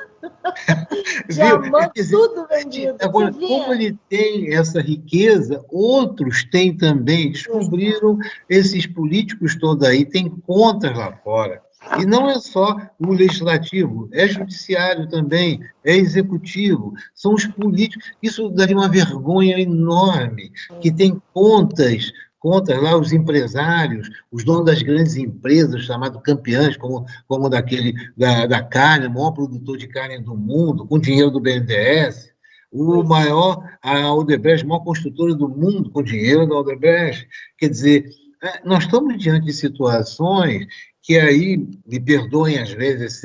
Diamante, tudo vendido. Agora, como ele tem essa riqueza, outros têm também, descobriram esses políticos todos aí, tem contas lá fora. E não é só o legislativo, é judiciário também, é executivo, são os políticos. Isso daria uma vergonha enorme, que tem contas lá, os empresários, os donos das grandes empresas, chamados campeões, como daquele da carne, o maior produtor de carne do mundo, com dinheiro do BNDES, a Odebrecht, a maior construtora do mundo, com dinheiro da Odebrecht. Quer dizer, nós estamos diante de situações que aí, me perdoem às vezes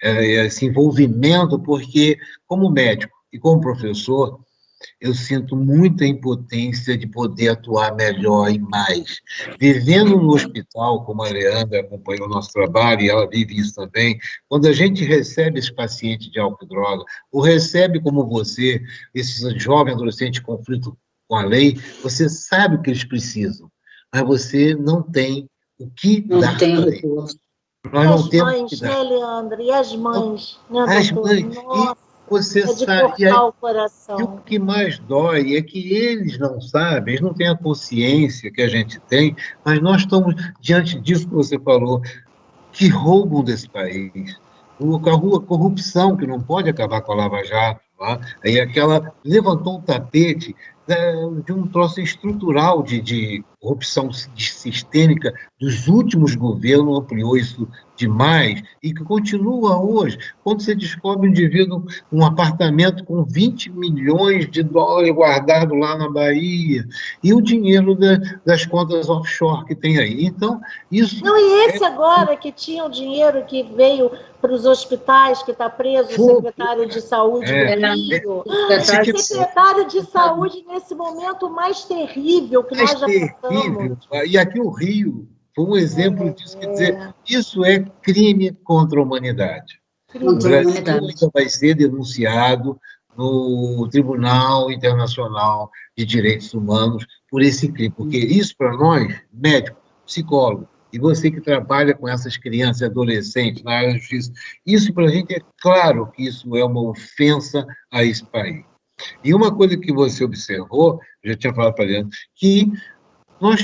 esse envolvimento, porque como médico e como professor, eu sinto muita impotência de poder atuar melhor e mais. Vivendo no hospital, como a Leandra acompanhou o nosso trabalho, e ela vive isso também, quando a gente recebe esse paciente de álcool e droga, ou recebe como você, esse jovem adolescente em conflito com a lei, você sabe o que eles precisam, mas você não tem o que dar para eles. Nós não temos o que As mães, dar. né, Leandro? E as mães, né, As doutor? mães, e Nossa, você é de sabe, cortar o e o coração. que mais dói é que eles não sabem, eles não têm a consciência que a gente tem, mas nós estamos diante disso que você falou, que roubam desse país. A corrupção, que não pode acabar com a Lava Jato, tá? Aí aquela levantou um tapete de um troço estrutural de corrupção sistêmica dos últimos governos, ampliou isso demais, e que continua hoje. Quando você descobre um indivíduo, um apartamento com 20 milhões de dólares guardado lá na Bahia, e o dinheiro das contas offshore que tem aí. Então, isso... Não, e esse agora que tinha o dinheiro que veio para os hospitais, que está preso, o secretário de Saúde do Rio. Tipo, Secretário de Saúde, nesse momento mais terrível que nós já passamos. E aqui o Rio foi um exemplo disso. Quer dizer, isso é crime contra a humanidade. O Brasil ainda vai ser denunciado no Tribunal Internacional de Direitos Humanos por esse crime, porque isso para nós, médico, psicólogo, e você que trabalha com essas crianças e adolescentes na área da justiça, isso para a gente é claro que isso é uma ofensa a esse país. E uma coisa que você observou, eu já tinha falado para ele, que nós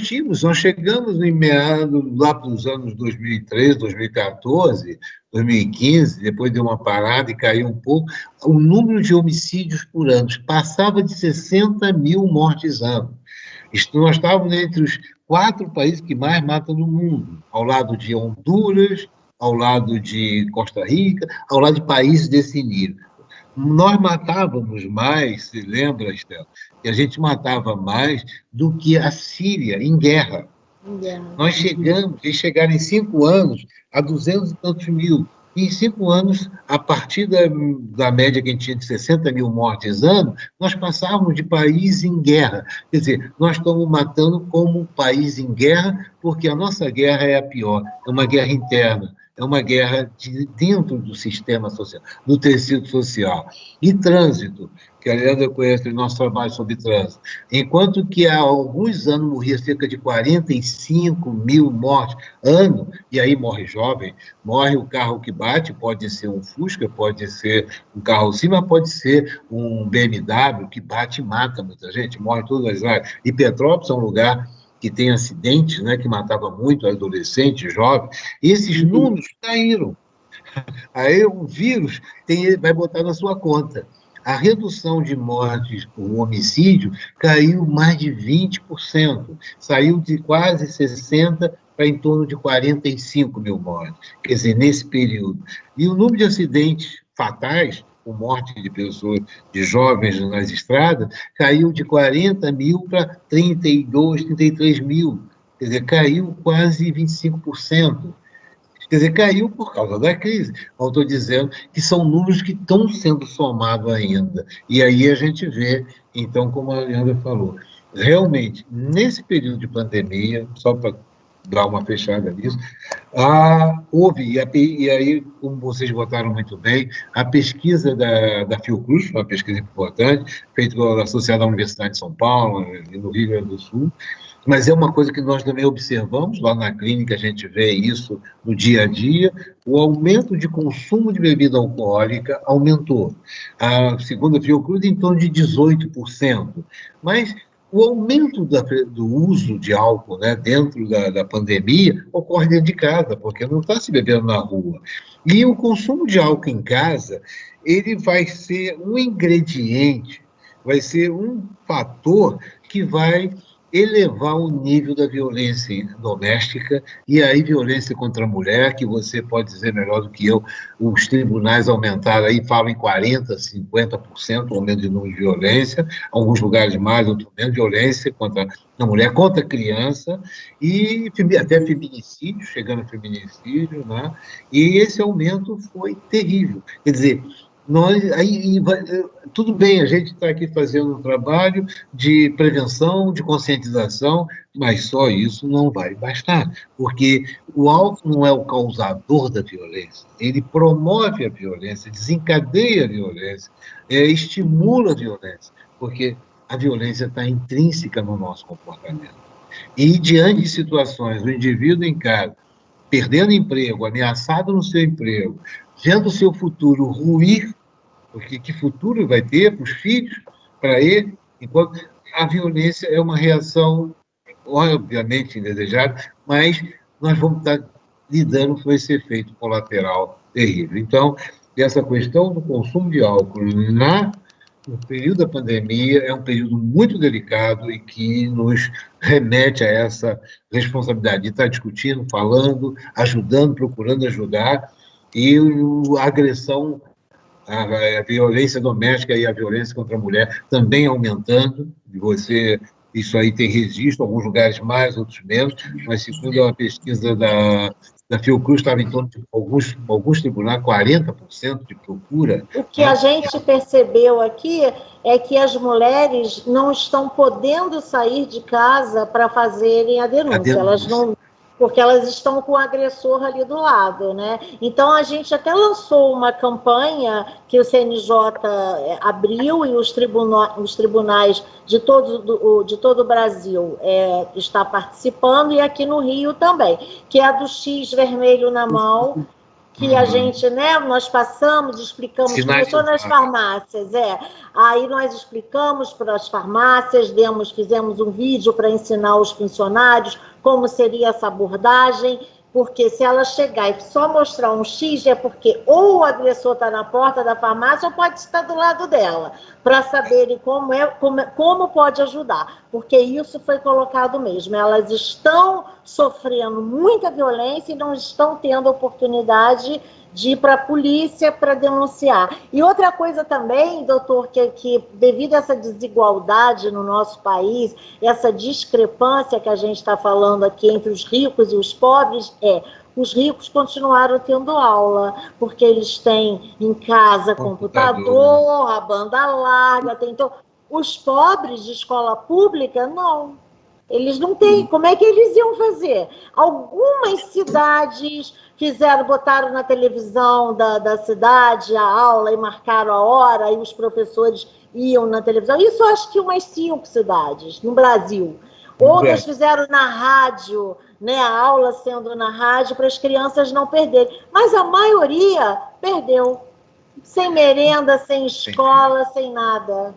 chegamos em meados, lá para os anos 2013, 2014, 2015, depois deu uma parada e caiu um pouco, o número de homicídios por ano passava de 60 mil mortes ano. Nós estávamos entre os 4 países que mais matam no mundo, ao lado de Honduras, ao lado de Costa Rica, ao lado de países desse nível. Nós matávamos mais, se lembra, Estela, que a gente matava mais do que a Síria em guerra. Nós eles chegaram em 5 anos a 200 e tantos mil. E em 5 anos, a partir da média que a gente tinha de 60 mil mortes ano, nós passávamos de país em guerra. Quer dizer, nós estamos matando como país em guerra, porque a nossa guerra é a pior, é uma guerra interna. É uma guerra dentro do sistema social, do tecido social. E trânsito, que a Leandra conhece o nosso trabalho sobre trânsito. Enquanto que há alguns anos morria cerca de 45 mil mortes ano, e aí morre jovem, morre o carro que bate, pode ser um Fusca, pode ser um carro sim, mas pode ser um BMW que bate e mata muita gente, morre em todas as áreas. E Petrópolis é um lugar que tem acidentes, né, que matava muito adolescentes, jovens, e esses números caíram. Aí o vírus vai botar na sua conta. A redução de mortes por homicídio caiu mais de 20%, saiu de quase 60 para em torno de 45 mil mortes, quer dizer, nesse período. E o número de acidentes fatais, com morte de pessoas, de jovens nas estradas, caiu de 40 mil para 32, 33 mil. Quer dizer, caiu quase 25%. Quer dizer, caiu por causa da crise. Eu estou dizendo que são números que estão sendo somados ainda. E aí a gente vê, então, como a Leandra falou, realmente, nesse período de pandemia, só para dar uma fechada nisso, houve, e aí, como vocês votaram muito bem, a pesquisa da Fiocruz, uma pesquisa importante, feita associada à Universidade de São Paulo e no Rio Grande do Sul, mas é uma coisa que nós também observamos, lá na clínica a gente vê isso no dia a dia, o aumento de consumo de bebida alcoólica aumentou. Segundo a Fiocruz, em torno de 18%. Mas o aumento do uso de álcool, né, dentro da pandemia ocorre dentro de casa, porque não está se bebendo na rua. E o consumo de álcool em casa, ele vai ser um ingrediente, vai ser um fator que vai elevar o nível da violência doméstica, e aí violência contra a mulher, que você pode dizer melhor do que eu, os tribunais aumentaram aí, falam em 40%, 50% o aumento de número de violência, alguns lugares mais, outros menos, violência contra a mulher, contra a criança, e até feminicídio, chegando a feminicídio, né? E esse aumento foi terrível. Quer dizer, tudo bem, a gente está aqui fazendo um trabalho de prevenção, de conscientização, mas só isso não vai bastar, porque o álcool não é o causador da violência, ele promove a violência, desencadeia a violência, estimula a violência, porque a violência está intrínseca no nosso comportamento. E diante de situações, o indivíduo em casa, perdendo emprego, ameaçado no seu emprego, vendo o seu futuro ruir, porque que futuro vai ter para os filhos, para ele, enquanto a violência é uma reação, obviamente, indesejada, mas nós vamos estar lidando com esse efeito colateral terrível. Então, essa questão do consumo de álcool no período da pandemia é um período muito delicado e que nos remete a essa responsabilidade de estar discutindo, falando, ajudando, procurando ajudar, e a agressão, a violência doméstica e a violência contra a mulher também aumentando. Isso aí tem registro, alguns lugares mais, outros menos, mas segundo uma pesquisa da Fiocruz, estava em torno de alguns tribunais, 40% de procura. O que a gente percebeu aqui é que as mulheres não estão podendo sair de casa para fazerem a denúncia. Elas não, porque elas estão com o agressor ali do lado, né? Então, a gente até lançou uma campanha que o CNJ abriu e os tribunais de todo o Brasil está participando, e aqui no Rio também, que é a do X vermelho na mão, que a gente, né, nós passamos, explicamos, começou nas farmácias, aí nós explicamos para as farmácias, fizemos um vídeo para ensinar os funcionários como seria essa abordagem, porque se ela chegar e só mostrar um X, é porque ou o agressor está na porta da farmácia ou pode estar do lado dela, para saberem como pode ajudar, porque isso foi colocado mesmo. Elas estão sofrendo muita violência e não estão tendo oportunidade de ir para a polícia para denunciar. E outra coisa também, doutor, que devido a essa desigualdade no nosso país, essa discrepância que a gente está falando aqui entre os ricos e os pobres, os ricos continuaram tendo aula, porque eles têm em casa computador, a banda larga, os pobres de escola pública, não. Eles não têm. Como é que eles iam fazer? Algumas cidades botaram na televisão da cidade a aula e marcaram a hora, e os professores iam na televisão. Isso acho que umas 5 cidades no Brasil. Outras fizeram na rádio, né, a aula sendo na rádio para as crianças não perderem. Mas a maioria perdeu. Sem merenda, sem escola, sem nada.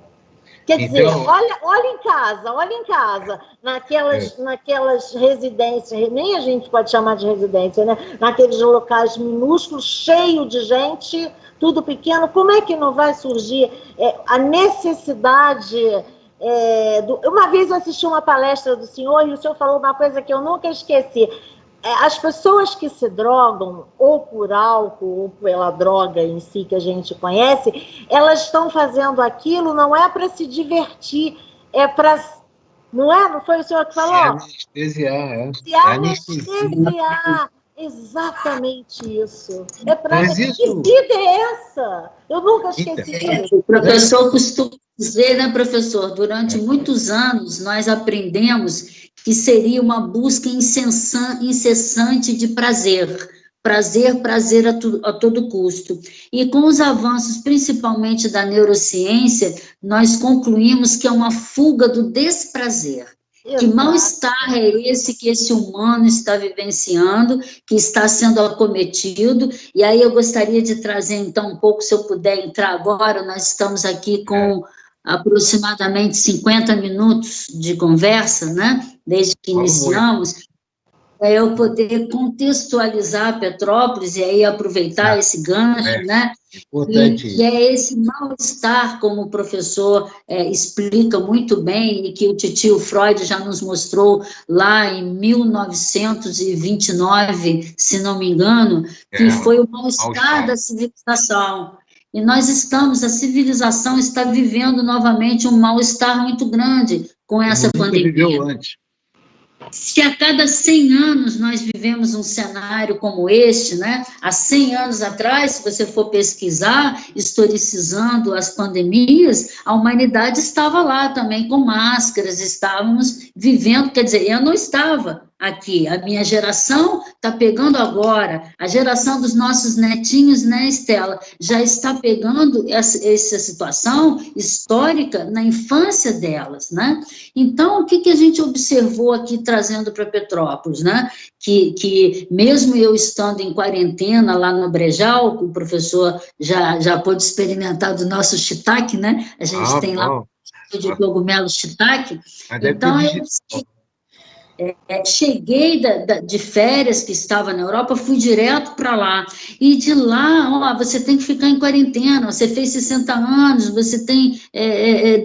Quer dizer, olha em casa, naquelas residências, nem a gente pode chamar de residência, né? Naqueles locais minúsculos, cheio de gente, tudo pequeno, como é que não vai surgir a necessidade... Uma vez eu assisti uma palestra do senhor, e o senhor falou uma coisa que eu nunca esqueci. As pessoas que se drogam, ou por álcool, ou pela droga em si que a gente conhece, elas estão fazendo aquilo, não é para se divertir, é para... Não foi o senhor que falou? Anestesiar, Se anestesiar. Exatamente isso. É para... Que vida é essa? Eu nunca esqueci disso. O professor costuma dizer, né, professor? Durante muitos anos, nós aprendemos que seria uma busca incessante de prazer. Prazer a todo custo. E com os avanços, principalmente da neurociência, nós concluímos que é uma fuga do desprazer. Que mal-estar é esse que esse humano está vivenciando, que está sendo acometido, e aí eu gostaria de trazer, então, um pouco, se eu puder entrar agora, nós estamos aqui com aproximadamente 50 minutos de conversa, né, desde que iniciamos, para eu poder contextualizar Petrópolis e aí aproveitar esse gancho, né? E é esse mal-estar, como o professor explica muito bem, e que o titio Freud já nos mostrou lá em 1929, se não me engano, que foi o mal-estar da civilização. E a civilização está vivendo novamente um mal-estar muito grande com essa pandemia. Viveu antes. Se a cada 100 anos nós vivemos um cenário como este, né? Há 100 anos atrás, se você for pesquisar, historicizando as pandemias, a humanidade estava lá também com máscaras, estávamos vivendo, quer dizer, eu não estava aqui, a minha geração está pegando agora, a geração dos nossos netinhos, né, Estela, já está pegando essa situação histórica na infância delas, né? Então, o que a gente observou aqui, trazendo para Petrópolis, né? Que mesmo eu estando em quarentena lá no Brejal, o professor já pôde experimentar do nosso shiitake, né? A gente tem lá o de cogumelo shiitake. Então, cheguei de férias, que estava na Europa, fui direto para lá, e de lá, você tem que ficar em quarentena, você fez 60 anos, você tem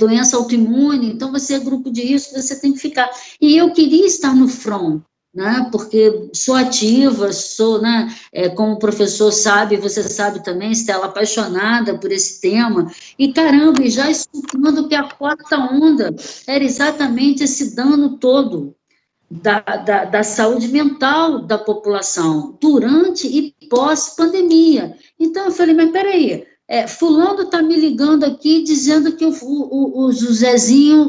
doença autoimune, então você é grupo de risco, você tem que ficar. E eu queria estar no front, né, porque sou ativa, sou, né, como o professor sabe, você sabe também, Estela, apaixonada por esse tema, e caramba, e já escutando que a quarta onda era exatamente esse dano todo da saúde mental da população, durante e pós-pandemia. Então, eu falei, mas peraí, fulano está me ligando aqui dizendo que o Zezinho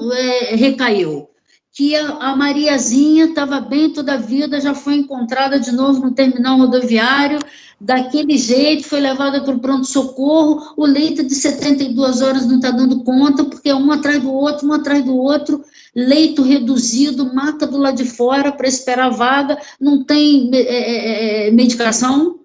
recaiu, que a Mariazinha estava bem toda a vida, já foi encontrada de novo no terminal rodoviário, daquele jeito, foi levada para o pronto-socorro, o leito de 72 horas não está dando conta, porque é um atrás do outro, leito reduzido, maca do lado de fora para esperar a vaga, não tem medicação.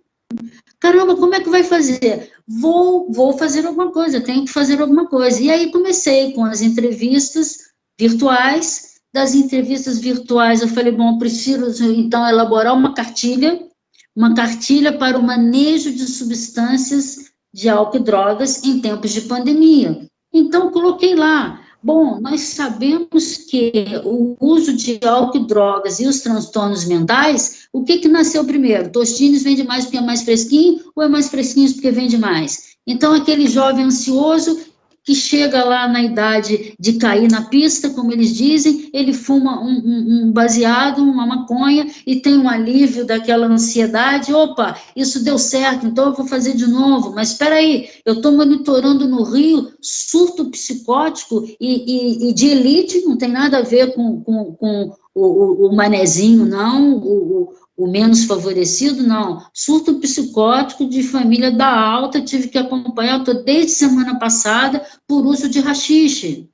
Caramba, como é que vai fazer? Vou fazer alguma coisa, tenho que fazer alguma coisa. E aí comecei com as entrevistas virtuais. Das entrevistas virtuais, eu falei, bom, preciso, então, elaborar uma cartilha para o manejo de substâncias de álcool e drogas em tempos de pandemia. Então, coloquei lá, bom, nós sabemos que o uso de álcool e drogas e os transtornos mentais, o que nasceu primeiro? Tostines vende mais porque é mais fresquinho, ou é mais fresquinho porque vende mais? Então, aquele jovem ansioso que chega lá na idade de cair na pista, como eles dizem, ele fuma um baseado, uma maconha, e tem um alívio daquela ansiedade, opa, isso deu certo, então eu vou fazer de novo, mas espera aí, eu estou monitorando no Rio surto psicótico e de elite, não tem nada a ver com o manezinho, não, o menos favorecido, não. Surto psicótico de família da alta, tive que acompanhar, estou desde semana passada, por uso de haxixe.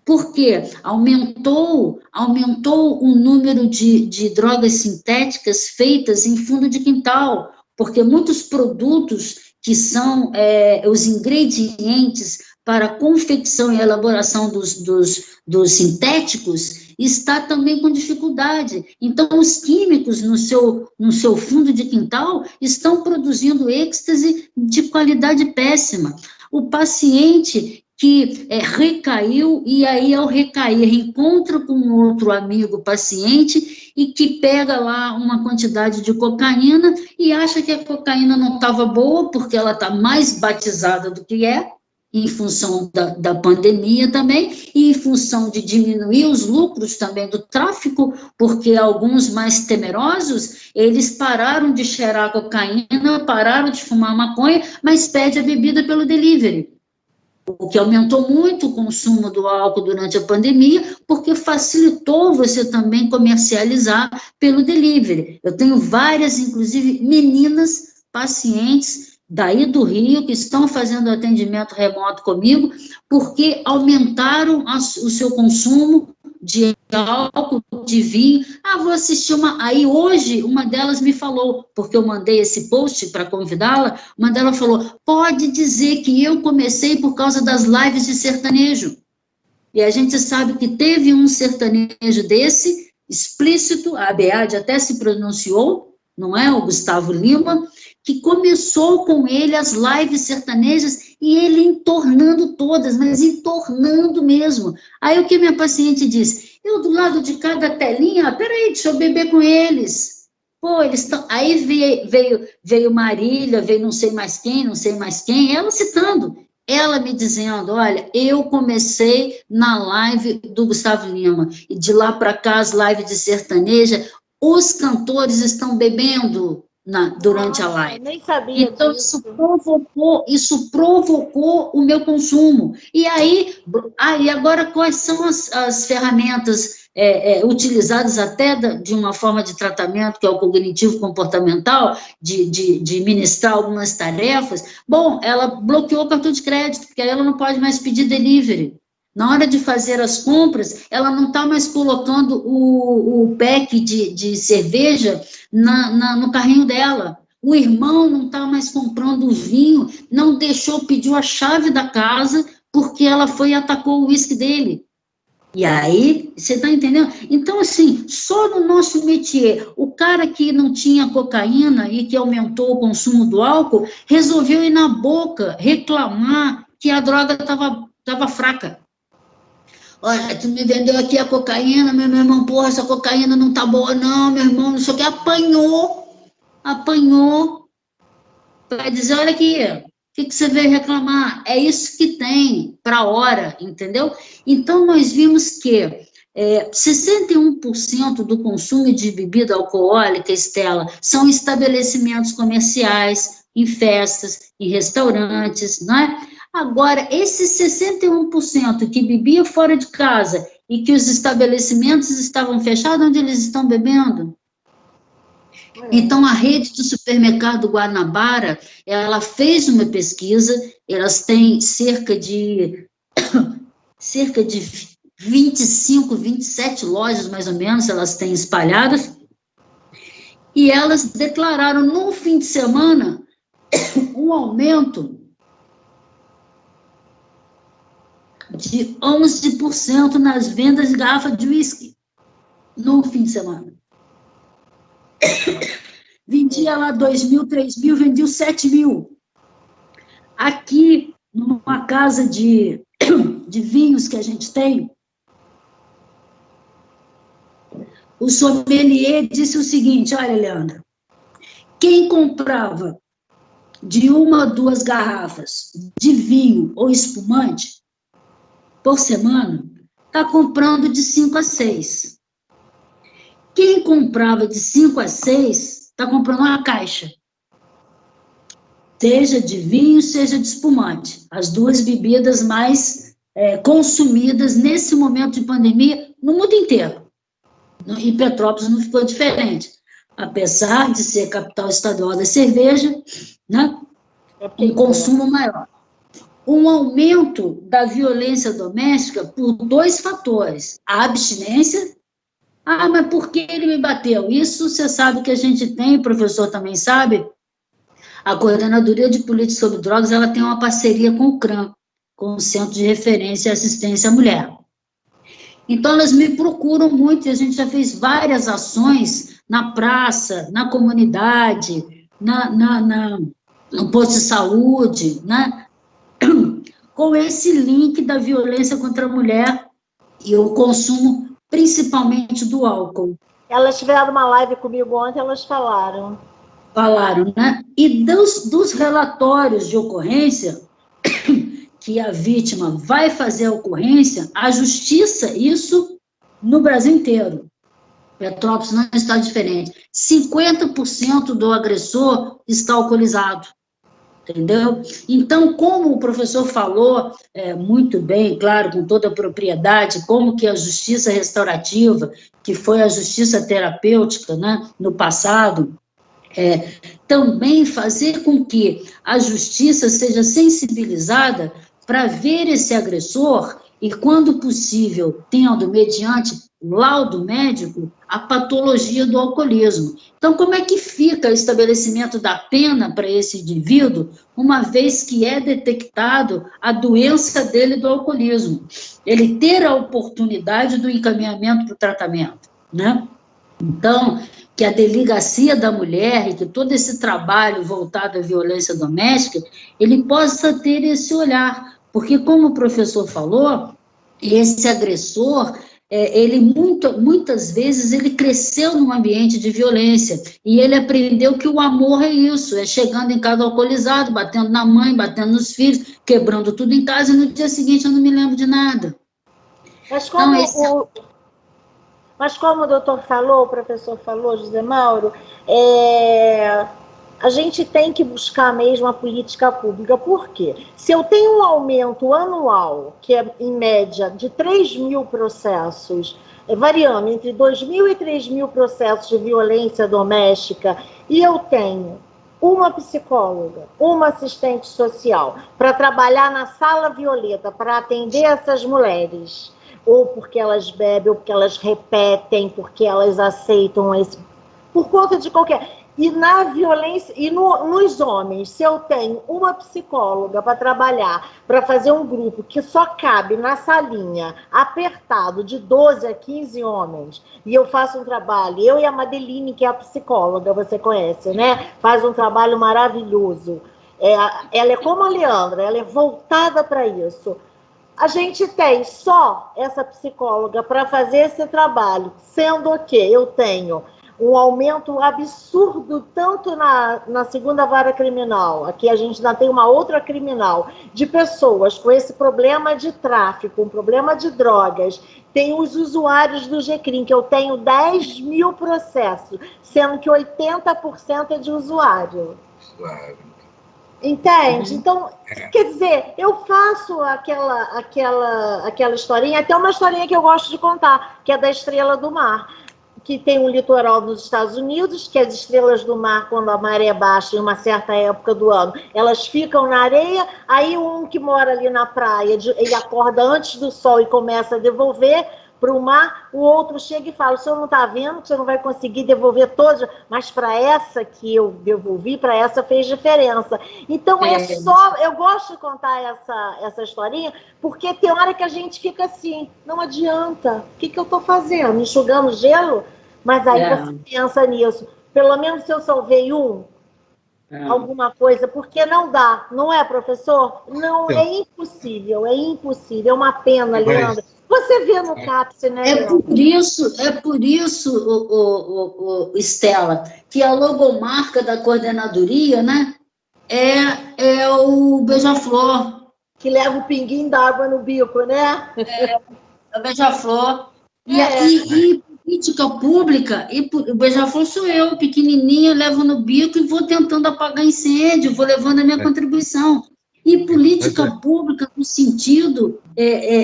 Por quê? Aumentou o número de drogas sintéticas feitas em fundo de quintal, porque muitos produtos que são os ingredientes para a confecção e elaboração dos sintéticos, está também com dificuldade. Então, os químicos no seu fundo de quintal estão produzindo êxtase de qualidade péssima. O paciente que recaiu, e aí ao recair, reencontra com um outro amigo paciente e que pega lá uma quantidade de cocaína e acha que a cocaína não estava boa, porque ela está mais batizada do que em função da pandemia também, e em função de diminuir os lucros também do tráfico, porque alguns mais temerosos, eles pararam de cheirar cocaína, pararam de fumar maconha, mas pedem a bebida pelo delivery, o que aumentou muito o consumo do álcool durante a pandemia, porque facilitou você também comercializar pelo delivery. Eu tenho várias, inclusive, meninas, pacientes, daí do Rio, que estão fazendo atendimento remoto comigo, porque aumentaram o seu consumo de álcool, de vinho. Vou assistir Aí hoje, uma delas me falou, porque eu mandei esse post para convidá-la, uma delas falou, pode dizer que eu comecei por causa das lives de sertanejo. E a gente sabe que teve um sertanejo desse, explícito, a Beade até se pronunciou, não é? O Gustavo Lima, que começou com ele as lives sertanejas e ele entornando todas, mas entornando mesmo. Aí o que minha paciente diz? Eu do lado de cada telinha, peraí, deixa eu beber com eles. Pô, eles estão... Aí veio Marília, veio não sei mais quem, ela citando. ela me dizendo, olha, eu comecei na live do Gustavo Lima, e de lá para cá, as lives de sertaneja, os cantores estão bebendo durante a live. Nem sabia então, disso. isso provocou o meu consumo. E aí agora, quais são as ferramentas utilizadas até de uma forma de tratamento, que é o cognitivo-comportamental, de ministrar algumas tarefas? Bom, ela bloqueou o cartão de crédito, porque aí ela não pode mais pedir delivery. Na hora de fazer as compras, ela não está mais colocando o pack de cerveja no carrinho dela. O irmão não está mais comprando o vinho, não deixou, pediu a chave da casa, porque ela foi e atacou o uísque dele. E aí, você está entendendo? Então, assim, só no nosso métier, o cara que não tinha cocaína e que aumentou o consumo do álcool, resolveu ir na boca reclamar que a droga estava fraca. Olha, tu me vendeu aqui a cocaína, meu irmão, porra, essa cocaína não tá boa não, meu irmão, não sei o que, apanhou, vai dizer, olha aqui, o que você veio reclamar? É isso que tem para a hora, entendeu? Então, nós vimos que 61% do consumo de bebida alcoólica, Estela, são em estabelecimentos comerciais, em festas, em restaurantes, não é? Agora, esses 61% que bebia fora de casa e que os estabelecimentos estavam fechados, onde eles estão bebendo? Então, a rede do supermercado Guanabara, ela fez uma pesquisa, elas têm cerca de 25, 27 lojas, mais ou menos, elas têm espalhadas, e elas declararam, no fim de semana, um aumento de 11% nas vendas de garrafa de uísque, no fim de semana. Vendia lá 2.000, 3.000, vendia 7.000. Aqui, numa casa de vinhos que a gente tem, o sommelier disse o seguinte, olha, Leandra, quem comprava de 1 a 2 garrafas de vinho ou espumante por semana, está comprando de 5 a 6. Quem comprava de 5 a 6, está comprando uma caixa. Seja de vinho, seja de espumante. As duas bebidas mais consumidas nesse momento de pandemia no mundo inteiro. Em Petrópolis não ficou diferente. Apesar de ser capital estadual da cerveja, né, um consumo maior. Um aumento da violência doméstica por 2 fatores. A abstinência. Ah, mas por que ele me bateu? Isso você sabe que a gente tem, o professor também sabe. A Coordenadoria de Política sobre Drogas, ela tem uma parceria com o CRAM, com o Centro de Referência e Assistência à Mulher. Então, elas me procuram muito, e a gente já fez várias ações na praça, na comunidade, no posto de saúde, né? Com esse link da violência contra a mulher e o consumo, principalmente do álcool. Elas tiveram uma live comigo ontem, elas falaram. Falaram, né? E dos relatórios de ocorrência, que a vítima vai fazer a ocorrência, a justiça, isso no Brasil inteiro. Petrópolis não está diferente. 50% do agressor está alcoolizado. Entendeu? Então, como o professor falou muito bem, claro, com toda a propriedade, como que a justiça restaurativa, que foi a justiça terapêutica, né, no passado, também fazer com que a justiça seja sensibilizada para ver esse agressor e, quando possível, tendo, mediante laudo médico, a patologia do alcoolismo. Então, como é que fica o estabelecimento da pena para esse indivíduo, uma vez que é detectado a doença dele do alcoolismo? Ele ter a oportunidade do encaminhamento para o tratamento, né? Então, que a delegacia da mulher e que todo esse trabalho voltado à violência doméstica, ele possa ter esse olhar, porque, como o professor falou, esse agressor, ele muitas vezes ele cresceu num ambiente de violência, e ele aprendeu que o amor é isso, é chegando em casa alcoolizado, batendo na mãe, batendo nos filhos, quebrando tudo em casa, e no dia seguinte eu não me lembro de nada. Mas como, mas como o doutor falou, o professor falou, José Mauro, a gente tem que buscar mesmo a política pública. Por quê? Se eu tenho um aumento anual, que é em média de 3.000 processos, variando entre 2.000 e 3.000 processos de violência doméstica, e eu tenho uma psicóloga, uma assistente social, para trabalhar na sala violeta, para atender essas mulheres, ou porque elas bebem, ou porque elas repetem, porque elas aceitam esse... por conta de qualquer... E na violência, e nos homens, se eu tenho uma psicóloga para trabalhar, para fazer um grupo que só cabe na salinha, apertado, de 12 a 15 homens, e eu faço um trabalho, eu e a Madeline, que é a psicóloga, você conhece, né? Faz um trabalho maravilhoso. Ela é como a Leandra, ela é voltada para isso. A gente tem só essa psicóloga para fazer esse trabalho, sendo que eu tenho um aumento absurdo, tanto na segunda vara criminal, aqui a gente ainda tem uma outra criminal, de pessoas com esse problema de tráfico, um problema de drogas. Tem os usuários do GCRIM, que eu tenho 10.000 processos, sendo que 80% é de usuário. Claro. Entende? Então, quer dizer, eu faço aquela historinha, até uma historinha que eu gosto de contar, que é da Estrela do Mar, que tem um litoral nos Estados Unidos, que as estrelas do mar, quando a maré baixa em uma certa época do ano, elas ficam na areia, aí um que mora ali na praia, ele acorda antes do sol e começa a devolver para o mar, o outro chega e fala, o senhor não está vendo que você não vai conseguir devolver todas, mas para essa que eu devolvi, para essa fez diferença. Então, eu gosto de contar essa historinha, porque tem hora que a gente fica assim, não adianta, o que eu estou fazendo? Enxugando gelo? Mas aí você pensa nisso, pelo menos se eu salvei alguma coisa, porque não dá, não é, professor? Não, é impossível, é uma pena, Leandro. Você vê no CAPS, né? É por isso, Estela, que a logomarca da coordenadoria, né, é o beija-flor. Que leva o pinguinho d'água no bico, né? É o beija-flor. E política pública, o beija-flor sou eu, pequenininha, levo no bico e vou tentando apagar incêndio, vou levando a minha contribuição. E política pública no sentido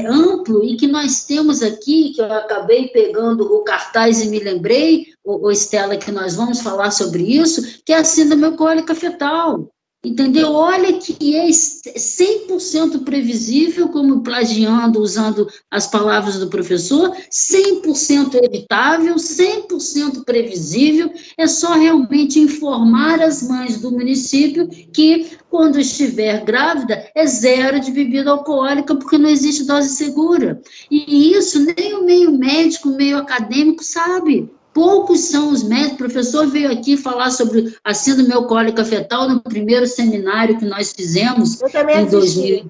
amplo, e que nós temos aqui, que eu acabei pegando o cartaz e me lembrei, Estela, que nós vamos falar sobre isso, que é a síndrome alcoólica fetal. Entendeu? Olha que é 100% previsível, como plagiando, usando as palavras do professor, 100% evitável, 100% previsível, é só realmente informar as mães do município que, quando estiver grávida, é zero de bebida alcoólica, porque não existe dose segura. E isso nem o meio médico, o meio acadêmico sabe. Poucos são os médicos. O professor veio aqui falar sobre a síndrome alcoólica fetal no primeiro seminário que nós fizemos em 2000.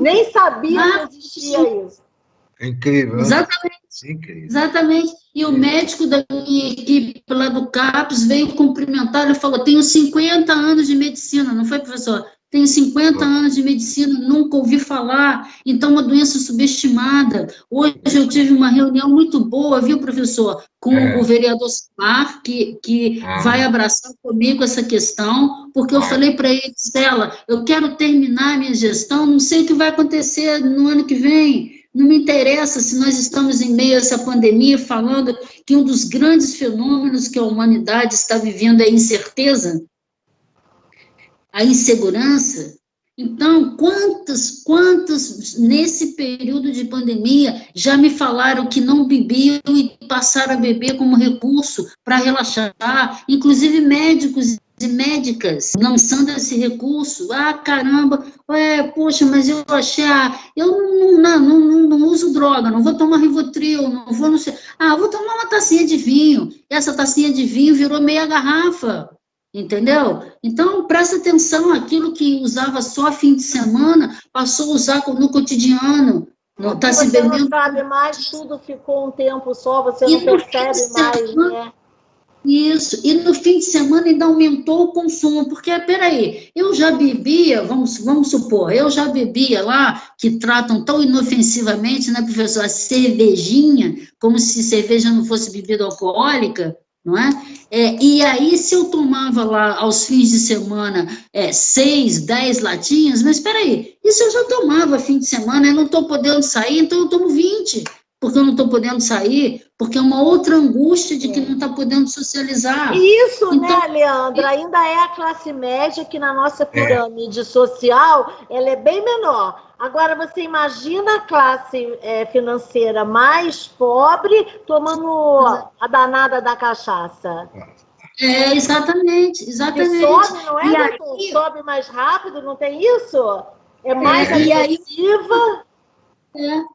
Nem sabia que existia isso. É incrível, né? Exatamente. É incrível. Exatamente. E o médico da minha equipe lá do CAPS veio cumprimentar, ele falou, tenho 50 anos de medicina, não foi, professor? Tenho 50 anos de medicina, nunca ouvi falar, então uma doença subestimada. Hoje eu tive uma reunião muito boa, viu, professor, com o vereador Samar, que vai abraçar comigo essa questão, porque eu falei para ele, Stella, eu quero terminar a minha gestão, não sei o que vai acontecer no ano que vem, não me interessa se nós estamos em meio a essa pandemia falando que um dos grandes fenômenos que a humanidade está vivendo é a incerteza, a insegurança. Então, quantas nesse período de pandemia já me falaram que não bebiam e passaram a beber como recurso para relaxar, inclusive médicos e médicas lançando esse recurso. Caramba, poxa, mas eu achei, eu não uso droga, não vou tomar Rivotril, não sei, vou tomar uma tacinha de vinho, essa tacinha de vinho virou meia garrafa. Entendeu? Então, presta atenção, aquilo que usava só fim de semana, passou a usar no cotidiano. Não está Você se bebendo. não sabe mais, tudo ficou um tempo só, você não percebe mais, né? Isso, e no fim de semana ainda aumentou o consumo, porque, peraí, eu já bebia, vamos supor, eu já bebia lá, que tratam tão inofensivamente, né, professor, a cervejinha, como se cerveja não fosse bebida alcoólica, não é? E aí, se eu tomava lá, aos fins de semana, 6, 10 latinhas, mas peraí, e se eu já tomava fim de semana, eu não estou podendo sair, então eu tomo 20, porque eu não estou podendo sair, porque é uma outra angústia de que não está podendo socializar. Isso, então, né, Leandra? Ainda é a classe média que na nossa pirâmide social, ela é bem menor. Agora, você imagina a classe financeira mais pobre tomando a danada da cachaça. Exatamente. Que sobe, não é, doutor? Sobe mais rápido, não tem isso? É mais agressiva.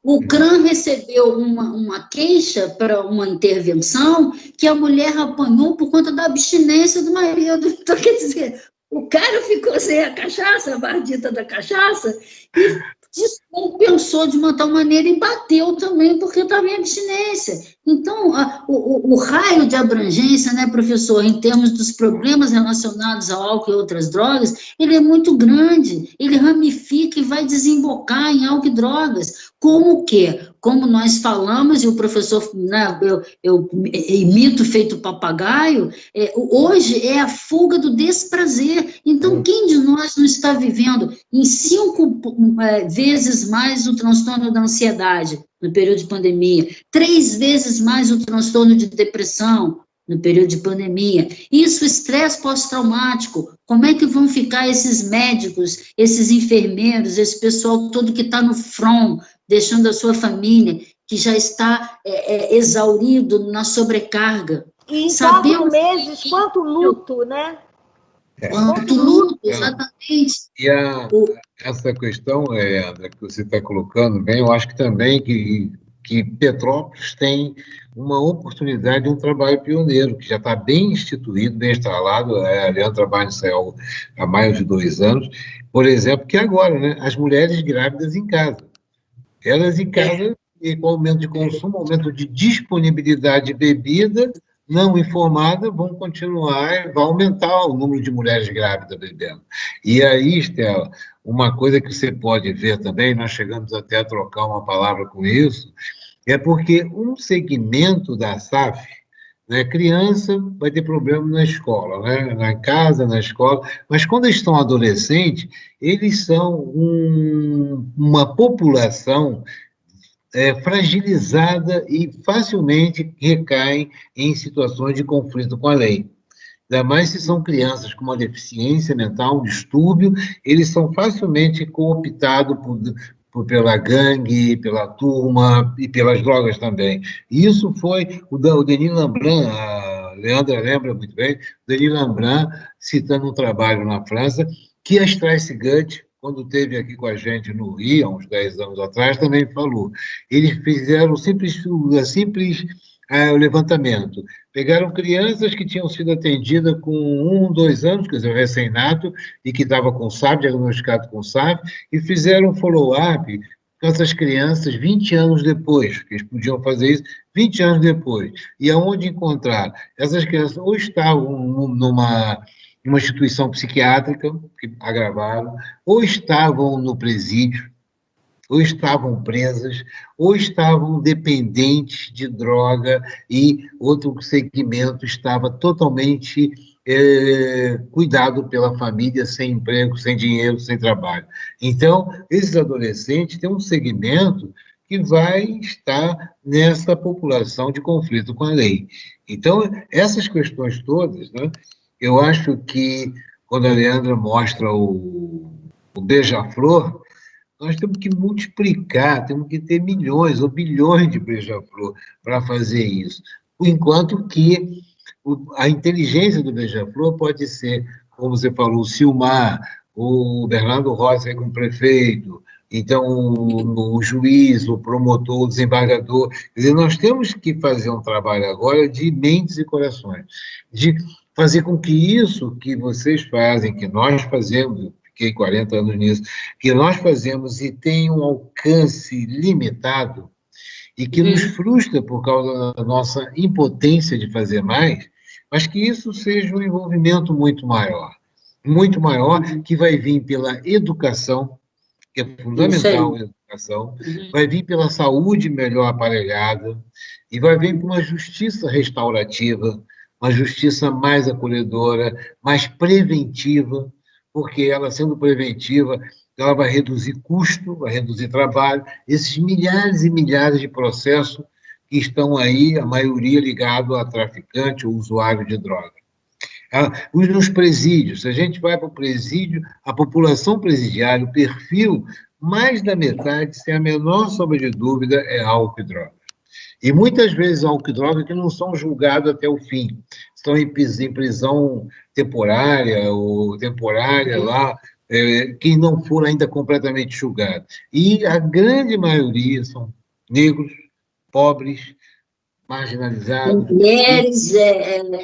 O CRAM recebeu uma queixa para uma intervenção que a mulher apanhou por conta da abstinência do marido. Então, quer dizer, o cara ficou sem a cachaça, a bardita da cachaça, e dispensou de uma tal maneira e bateu também, porque estava em abstinência. Então, o raio de abrangência, né, professor, em termos dos problemas relacionados ao álcool e outras drogas, ele é muito grande, ele ramifica e vai desembocar em álcool e drogas. Como o quê? Como nós falamos, e o professor, né, eu imito feito papagaio, hoje é a fuga do desprazer. Então, quem de nós não está vivendo em 5 vezes mais o transtorno da ansiedade no período de pandemia, 3 vezes mais o transtorno de depressão no período de pandemia? Isso, estresse pós-traumático. Como é que vão ficar esses médicos, esses enfermeiros, esse pessoal todo que está no front, deixando a sua família, que já está exaurido na sobrecarga? E em 4 meses, quanto luto, né? Quanto luto, exatamente. E essa questão, André, que você está colocando bem, eu acho que também que Petrópolis tem uma oportunidade de um trabalho pioneiro, que já está bem instituído, bem instalado, a Leandra trabalha nisso há mais de 2 anos, por exemplo, que agora, né, as mulheres grávidas em casa. Elas em casa, e com aumento de consumo, aumento de disponibilidade de bebida, não informada, vão continuar, vai aumentar o número de mulheres grávidas bebendo. E aí, Estela, uma coisa que você pode ver também, nós chegamos até a trocar uma palavra com isso, é porque um segmento da SAF, né, criança vai ter problema na escola, né, na casa, na escola, mas quando eles estão adolescentes, eles são uma população fragilizada e facilmente recaem em situações de conflito com a lei. Ainda mais se são crianças com uma deficiência mental, um distúrbio, eles são facilmente cooptados pela gangue, pela turma e pelas drogas também. E isso foi o Denis Lambrun, a Leandra lembra muito bem, o Denis Lambrun, citando um trabalho na França, que a Streisgard, quando esteve aqui com a gente no Rio, há uns 10 anos atrás, também falou. Eles fizeram o simples levantamento. Pegaram crianças que tinham sido atendidas com 1, 2 anos, quer dizer, recém-nato, e que estava com SAP, diagnosticado com SAP, e fizeram um follow-up com essas crianças 20 anos depois, que eles podiam fazer isso 20 anos depois. E aonde encontrar? Essas crianças ou estavam numa instituição psiquiátrica, que agravaram, ou estavam no presídio, ou estavam presas, ou estavam dependentes de droga, e outro segmento estava totalmente cuidado pela família, sem emprego, sem dinheiro, sem trabalho. Então, esses adolescentes têm um segmento que vai estar nessa população de conflito com a lei. Então, essas questões todas, né, eu acho que, quando a Leandra mostra o beija-flor, nós temos que multiplicar, temos que ter milhões ou bilhões de beija-flor para fazer isso. Enquanto que a inteligência do beija-flor pode ser, como você falou, o Silmar, o Bernardo Rossi como prefeito, então o juiz, o promotor, o desembargador. Quer dizer, nós temos que fazer um trabalho agora de mentes e corações, de fazer com que isso que vocês fazem, que nós fazemos, fiquei 40 anos nisso, que nós fazemos e tem um alcance limitado e que nos frustra por causa da nossa impotência de fazer mais, mas que isso seja um envolvimento muito maior, que vai vir pela educação, que é fundamental a educação, vai vir pela saúde melhor aparelhada, e vai vir por uma justiça restaurativa, uma justiça mais acolhedora, mais preventiva, porque ela, sendo preventiva, ela vai reduzir custo, vai reduzir trabalho, esses milhares e milhares de processos que estão aí, a maioria ligado a traficante ou usuário de droga. Nos presídios, se a gente vai para o presídio, a população presidiária, o perfil, mais da metade, sem a menor sombra de dúvida, é álcool e droga. E muitas vezes álcool e droga que não são julgados até o fim, estão em prisão temporária ou temporária lá, que não foram ainda completamente julgados. E a grande maioria são negros, pobres, marginalizados, mulheres,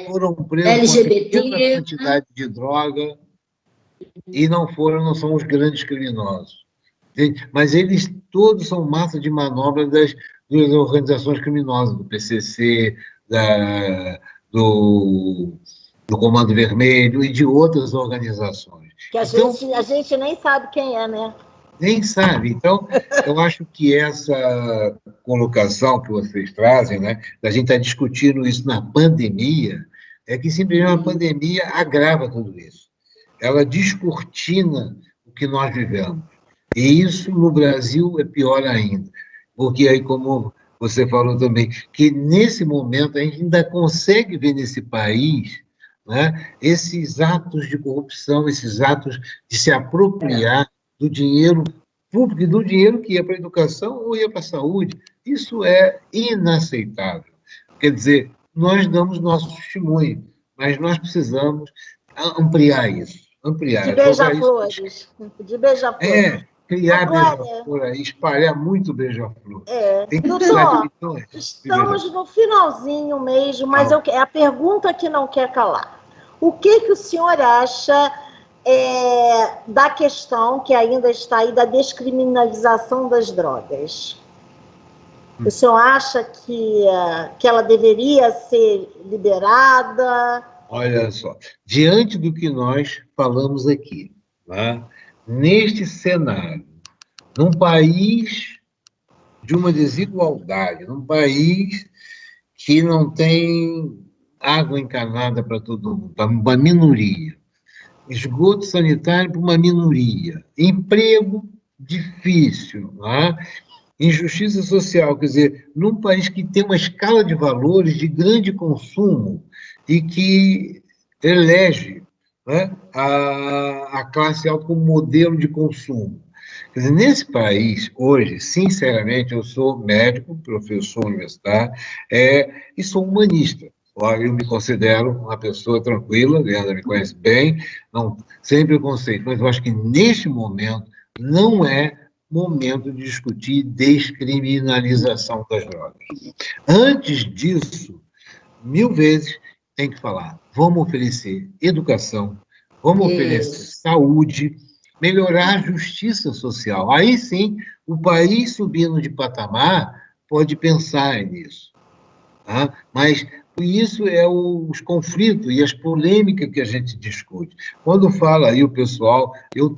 foram presos LGBT, com uma pequena quantidade de droga e não são os grandes criminosos. Mas eles todos são massa de manobra das organizações criminosas, do PCC, do Comando Vermelho e de outras organizações. Que a gente nem sabe quem é, né? Nem sabe. Então, eu acho que essa colocação que vocês trazem, né, da gente estar discutindo isso na pandemia, é que simplesmente a pandemia agrava tudo isso. Ela descortina o que nós vivemos. E isso, no Brasil, é pior ainda. Porque aí, como você falou também, que nesse momento a gente ainda consegue ver nesse país, né, esses atos de corrupção, esses atos de se apropriar do dinheiro público e do dinheiro que ia para a educação ou ia para a saúde. Isso é inaceitável. Quer dizer, nós damos nosso testemunho, mas nós precisamos ampliar isso. De beija-flores. De beija-flores. Criar beija-flor aí, espalhar muito beija-flor. Doutor, estamos no finalzinho mesmo, mas é a pergunta que não quer calar. O que o senhor acha da questão que ainda está aí da descriminalização das drogas? O senhor acha que ela deveria ser liberada? Olha só, diante do que nós falamos aqui, né, neste cenário, num país de uma desigualdade, num país que não tem água encanada para todo mundo, para uma minoria, esgoto sanitário para uma minoria, emprego difícil, né? Injustiça social, quer dizer, num país que tem uma escala de valores de grande consumo e que elege, né, a classe alta como modelo de consumo. Quer dizer, nesse país, hoje, sinceramente, eu sou médico, professor universitário, e sou humanista. Eu me considero uma pessoa tranquila, a Leandra me conhece bem, não, sem preconceito, mas eu acho que neste momento não é momento de discutir descriminalização das drogas. Antes disso, 1000 vezes tem que falar, vamos oferecer educação, vamos oferecer saúde, melhorar a justiça social. Aí sim, o país subindo de patamar pode pensar nisso. Tá? Mas isso é os conflitos e as polêmicas que a gente discute. Quando fala aí o pessoal, eu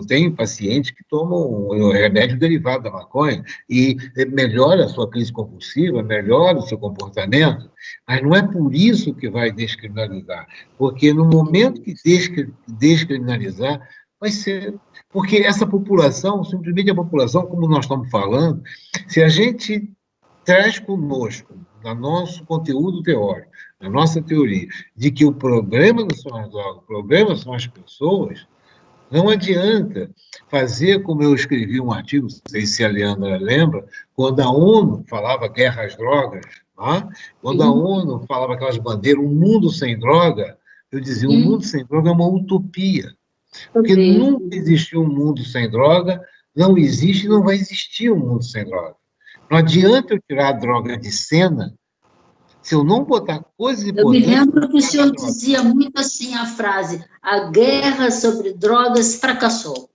tenho pacientes que tomam remédio derivado da maconha e melhora a sua crise compulsiva, melhora o seu comportamento, mas não é por isso que vai descriminalizar, porque no momento que descriminalizar, vai ser... Porque essa população, simplesmente a população, como nós estamos falando, se a gente traz conosco, no nosso conteúdo teórico, na nossa teoria, de que o problema não são as drogas, o problema são as pessoas, não adianta fazer como eu escrevi um artigo, não sei se a Leandra lembra, quando a ONU falava guerra às drogas, tá? Quando a ONU falava aquelas bandeiras, um mundo sem droga, eu dizia, um mundo sem droga é uma utopia, porque nunca existiu um mundo sem droga, não existe e não vai existir um mundo sem droga. Não adianta eu tirar a droga de cena, Se eu não botar coisas Eu me importantes... lembro que o senhor dizia muito assim a frase: a guerra sobre drogas fracassou.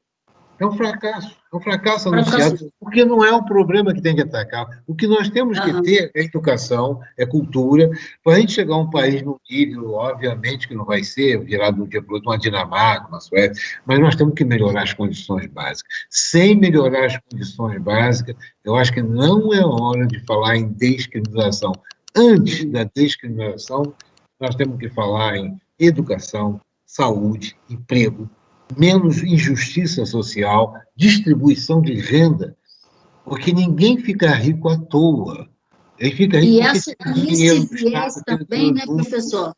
É um fracasso anunciado, porque não é o problema que tem que atacar. O que nós temos que ter é educação, é cultura, para a gente chegar a um país num nível, obviamente que não vai ser virado de um dia para o outro uma Dinamarca, uma Suécia, mas nós temos que melhorar as condições básicas. Sem melhorar as condições básicas, eu acho que não é hora de falar em descriminalização. Antes da descriminalização, nós temos que falar em educação, saúde, emprego, menos injustiça social, distribuição de renda, porque ninguém fica rico à toa. Ele fica rico porque tem dinheiro no Estado também, né, professor?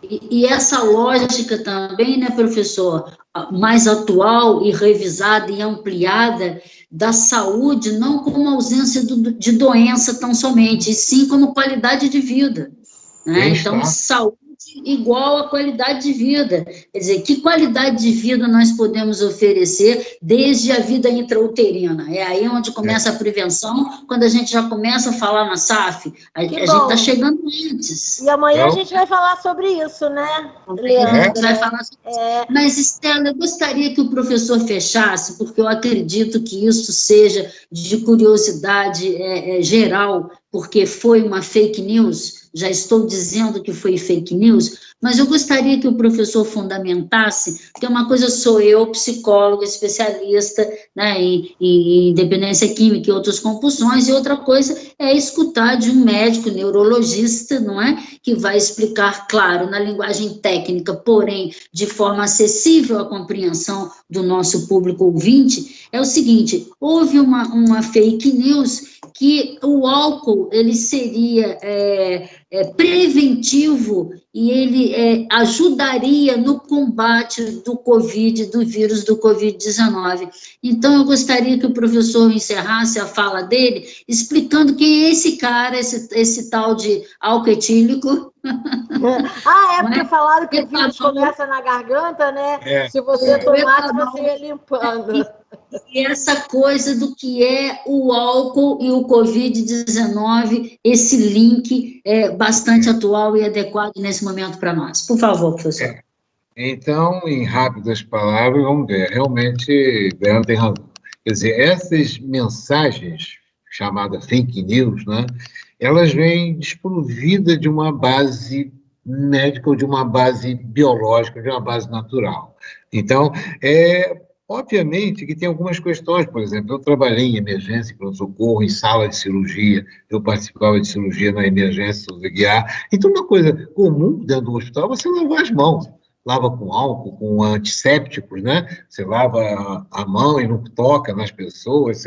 E essa lógica também, né, professor, mais atual e revisada e ampliada da saúde, não como ausência de doença tão somente, e sim como qualidade de vida. Né? Então, saúde igual a qualidade de vida. Quer dizer, que qualidade de vida nós podemos oferecer desde a vida intrauterina? É aí onde começa a prevenção, quando a gente já começa a falar na SAF. A gente está chegando antes. E amanhã a gente vai falar sobre isso, né, Leandro? A gente vai falar sobre isso. Mas, Estela, eu gostaria que o professor fechasse, porque eu acredito que isso seja de curiosidade geral, porque foi uma fake news, já estou dizendo que foi fake news, mas eu gostaria que o professor fundamentasse, porque uma coisa sou eu, psicóloga, especialista, né, em dependência química e outras compulsões, e outra coisa é escutar de um médico neurologista, não é, que vai explicar, claro, na linguagem técnica, porém, de forma acessível à compreensão do nosso público ouvinte, é o seguinte: houve uma fake news que o álcool, ele seria preventivo e ele ajudaria no combate do Covid, do vírus do Covid-19. Então, eu gostaria que o professor encerrasse a fala dele explicando quem é esse cara, esse tal de álcool etílico. Porque falaram que o vírus começa na garganta, né? Se você tomasse, você ia limpando. E essa coisa do que é o álcool e o Covid-19, esse link é bastante atual e adequado nesse momento para nós. Por favor, professor. Então, em rápidas palavras, vamos ver. Realmente, Leandro tem razão. Quer dizer, essas mensagens chamadas fake news, né, elas vêm desprovidas de uma base médica ou de uma base biológica, de uma base natural. Então, obviamente que tem algumas questões, por exemplo, eu trabalhei em emergência, pronto-socorro, em sala de cirurgia, eu participava de cirurgia na emergência do guiar. Então, uma coisa comum dentro do hospital é você lavar as mãos. Lava com álcool, com antissépticos, né? Você lava a mão e não toca nas pessoas,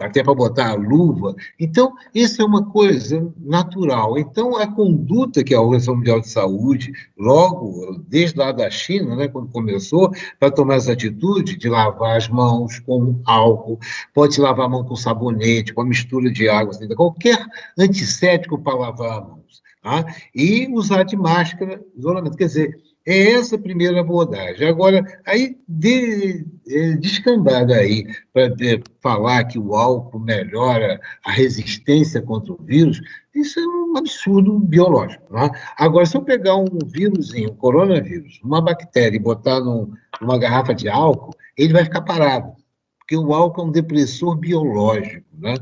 até para botar a luva. Então, isso é uma coisa natural. Então, a conduta que a Organização Mundial de Saúde, logo, desde lá da China, né, quando começou, para tomar essa atitude de lavar as mãos com álcool, pode lavar a mão com sabonete, com a mistura de água, assim, qualquer antisséptico para lavar as mãos. Tá? E usar de máscara, isolamento. Quer dizer, é essa a primeira abordagem. Agora, aí, descambada aí, para falar que o álcool melhora a resistência contra o vírus, isso é um absurdo biológico. Tá? Agora, se eu pegar um vírusinho, um coronavírus, uma bactéria e botar numa garrafa de álcool, ele vai ficar parado. Porque o álcool é um depressor biológico. Né?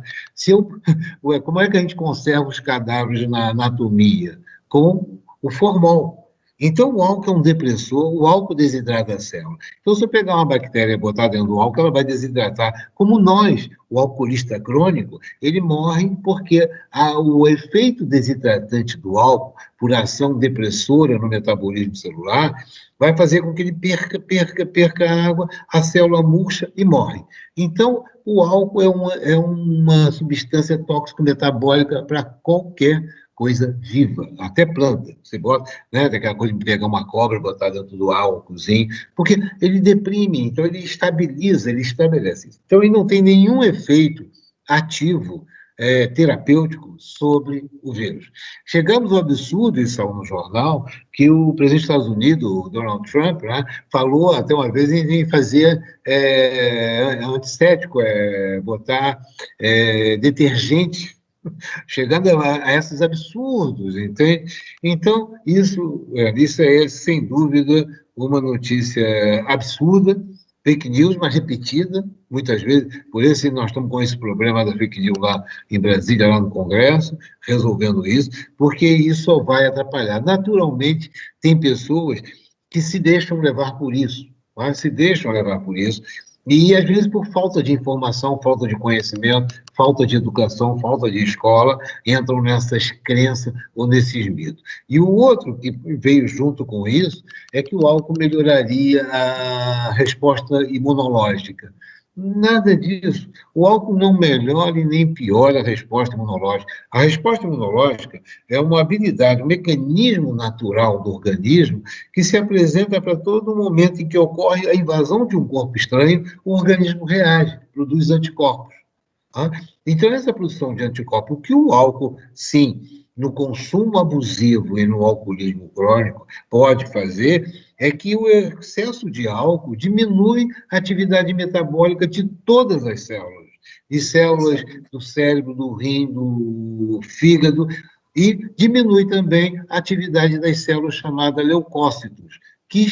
Como é que a gente conserva os cadáveres na anatomia? Com o formol. Então, o álcool é um depressor, o álcool desidrata a célula. Então, se eu pegar uma bactéria e botar dentro do álcool, ela vai desidratar. Como nós, o alcoolista crônico, ele morre porque o efeito desidratante do álcool, por ação depressora no metabolismo celular, vai fazer com que ele perca a água, a célula murcha e morre. Então, o álcool é uma substância tóxico-metabólica para qualquer coisa viva, até planta. Você bota, né, daquela coisa de pegar uma cobra, botar dentro do álcoolzinho, porque ele deprime, então ele estabiliza, ele estabelece. Então ele não tem nenhum efeito ativo terapêutico sobre o vírus. Chegamos ao absurdo, isso saiu no jornal, que o presidente dos Estados Unidos, o Donald Trump, né, falou até uma vez em fazer antisséptico, botar detergente chegando a esses absurdos, entende? Então, isso é, sem dúvida, uma notícia absurda, fake news, mas repetida, muitas vezes, por isso nós estamos com esse problema da fake news lá em Brasília, lá no Congresso, resolvendo isso, porque isso só vai atrapalhar. Naturalmente, tem pessoas que se deixam levar por isso, tá? Se deixam levar por isso, e às vezes por falta de informação, falta de conhecimento, falta de educação, falta de escola, entram nessas crenças ou nesses mitos. E o outro que veio junto com isso é que o álcool melhoraria a resposta imunológica. Nada disso. O álcool não melhora e nem piora a resposta imunológica. A resposta imunológica é uma habilidade, um mecanismo natural do organismo que se apresenta para todo momento em que ocorre a invasão de um corpo estranho, o organismo reage, produz anticorpos. Tá? Então, essa produção de anticorpos, o que o álcool, sim, no consumo abusivo e no alcoolismo crônico, pode fazer é que o excesso de álcool diminui a atividade metabólica de todas as células, de células do cérebro, do rim, do fígado, e diminui também a atividade das células chamadas leucócitos, que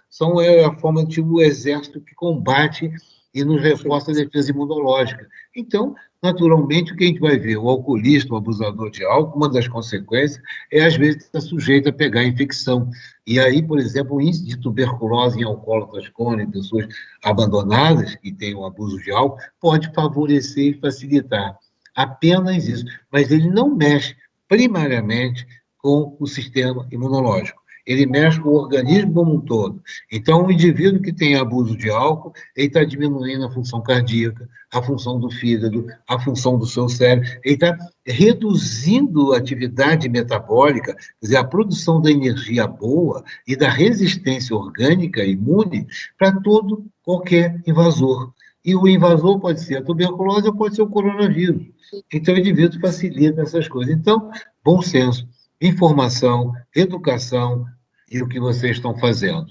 são a forma de um exército que combate e nos reforça a defesa imunológica. Então, naturalmente, o que a gente vai ver? O alcoolista, o abusador de álcool, uma das consequências é, às vezes, estar sujeito a pegar infecção. E aí, por exemplo, o índice de tuberculose em alcoólatras crônicos, pessoas abandonadas, que têm o abuso de álcool, pode favorecer e facilitar. Apenas isso. Mas ele não mexe, primariamente, com o sistema imunológico. Ele mexe com o organismo como um todo. Então, o indivíduo que tem abuso de álcool, ele está diminuindo a função cardíaca, a função do fígado, a função do seu cérebro, ele está reduzindo a atividade metabólica, quer dizer, a produção da energia boa e da resistência orgânica imune para todo qualquer invasor. E o invasor pode ser a tuberculose ou pode ser o coronavírus. Então, o indivíduo facilita essas coisas. Então, bom senso, informação, educação e o que vocês estão fazendo.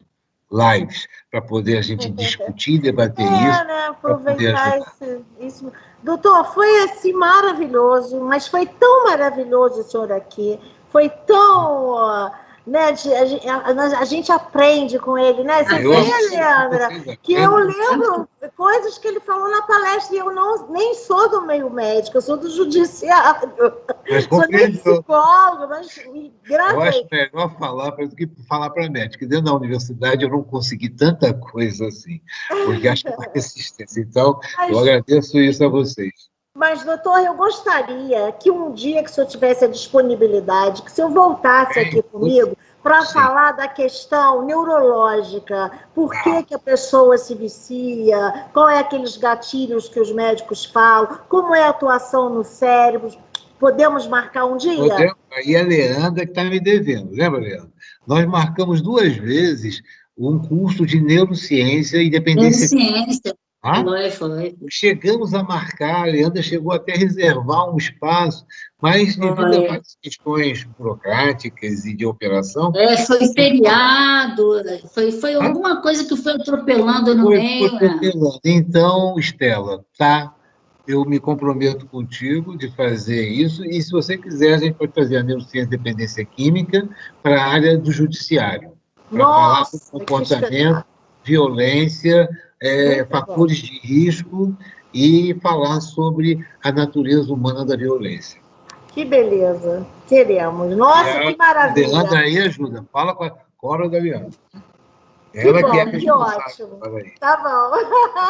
Lives, para poder a gente discutir, debater isso. Né? Aproveitar isso. Doutor, foi assim maravilhoso, mas foi tão maravilhoso o senhor aqui, foi tão... Né, a gente aprende com ele, né? Você vê, Leandra, que eu lembro coisas que ele falou na palestra e eu nem sou do meio médico, eu sou do judiciário. Sou nem psicóloga, mas eu acho melhor falar do que falar para médico. Dentro da universidade eu não consegui tanta coisa assim, porque acho que é resistência. Então, eu agradeço isso a vocês. Mas, doutor, eu gostaria que um dia que o senhor tivesse a disponibilidade, que o senhor voltasse aqui comigo para falar da questão neurológica, por que a pessoa se vicia, qual é aqueles gatilhos que os médicos falam, como é a atuação no cérebro. Podemos marcar um dia? Podemos. Aí a Leandra que está me devendo, lembra, Leandra? Nós marcamos 2 vezes um curso de neurociência e dependência. Neurociência. Foi. Chegamos a marcar, a Leandra chegou até a reservar um espaço, mas devido a várias questões burocráticas e de operação... Foi feriado, foi alguma coisa que foi atropelando no meio. Atropelando. Então, Estela, tá? Eu me comprometo contigo de fazer isso, e se você quiser, a gente pode fazer a neurociência e dependência química para a área do judiciário, para falar sobre comportamento, violência... fatores de risco e falar sobre a natureza humana da violência. Que beleza, queremos. Nossa, que maravilha. Leandra aí ajuda, fala com a Cora da Leandra. Ela que ótimo. Tá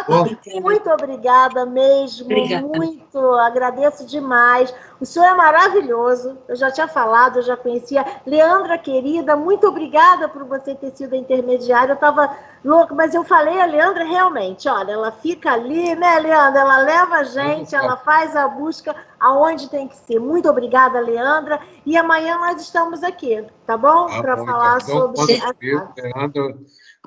bom. Muito obrigada mesmo, muito, agradeço demais. O senhor é maravilhoso, eu já tinha falado, eu já conhecia. Leandra, querida, muito obrigada por você ter sido a intermediária. Eu estava louca, mas eu falei a Leandra, realmente, olha, ela fica ali, né, Leandra? Ela leva a gente, ela faz a busca aonde tem que ser. Muito obrigada, Leandra. E amanhã nós estamos aqui, tá bom? Para falar sobre... Leandra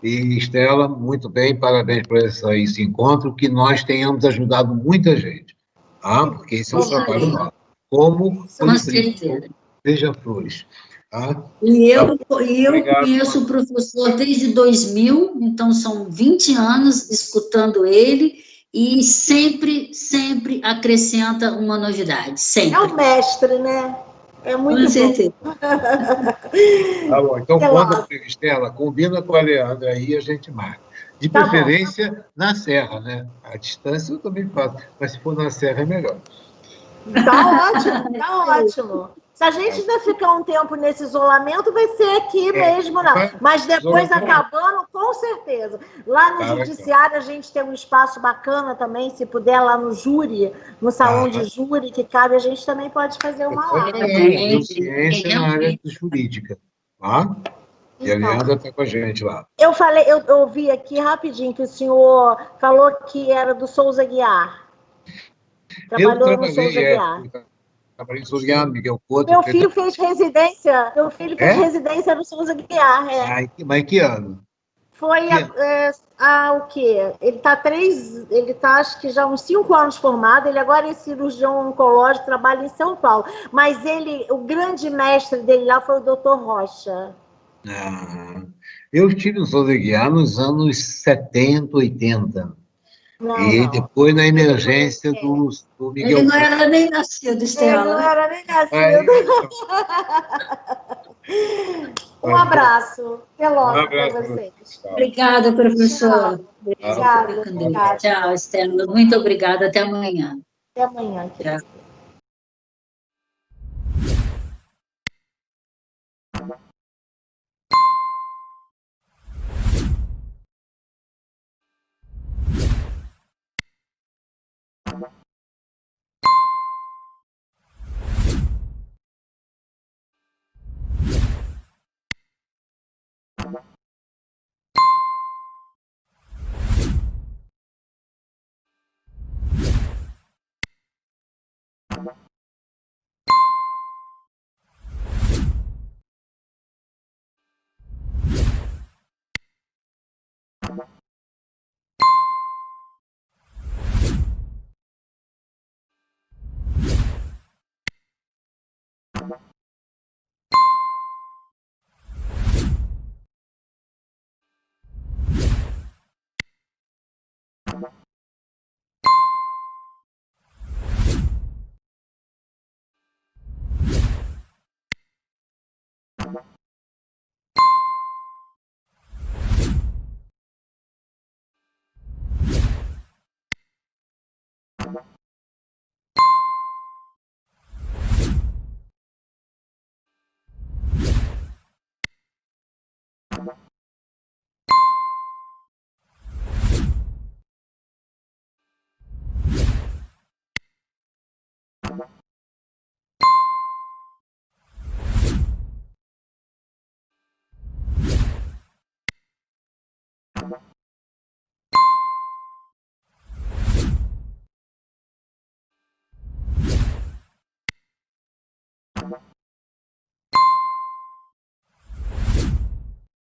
e Estela, muito bem, parabéns por esse encontro, que nós tenhamos ajudado muita gente, tá? Porque esse é um trabalho nosso. Como Beija-Flores. Tá? E eu conheço o professor desde 2000, então são 20 anos escutando ele, e sempre, sempre acrescenta uma novidade, sempre. É o mestre, né? É muito Com bom. certeza. Tá bom, então Sei conta lá. comigo, Estela, combina com a Leandra aí, a gente marca. De Tá bom. preferência na serra, né? A distância eu também faço, mas se for na serra é melhor. Tá ótimo, tá ótimo. Se a gente ainda ficar um tempo nesse isolamento, vai ser aqui mesmo, não. Mas depois acabando, com certeza. Lá no judiciário a gente tem um espaço bacana também, se puder, lá no júri, no salão de júri que cabe, a gente também pode fazer uma live. Eu ciência na área jurídica, tá? E a Leandra está com a gente lá. Eu ouvi aqui rapidinho que o senhor falou que era do Souza Guiar. Trabalhou no Souza Guiar. Trabalhei em Souza Guiar, Miguel Couto. Meu filho fez residência no Souza Guiar. Mas que ano? Foi o quê? Ele tá acho que já uns 5 anos formado, ele agora é cirurgião oncológico, trabalha em São Paulo. Mas o grande mestre dele lá foi o Dr. Rocha. Eu estive no Souza Guiar nos anos 70, 80. E depois na emergência do Miguel. Ele não era nem nascido, Estela. Ele não era nem nascido. Um abraço. Até logo para vocês. Obrigada, professor. Obrigada. Tchau, Estela. Muito obrigada. Até amanhã. Até amanhã. Tchau.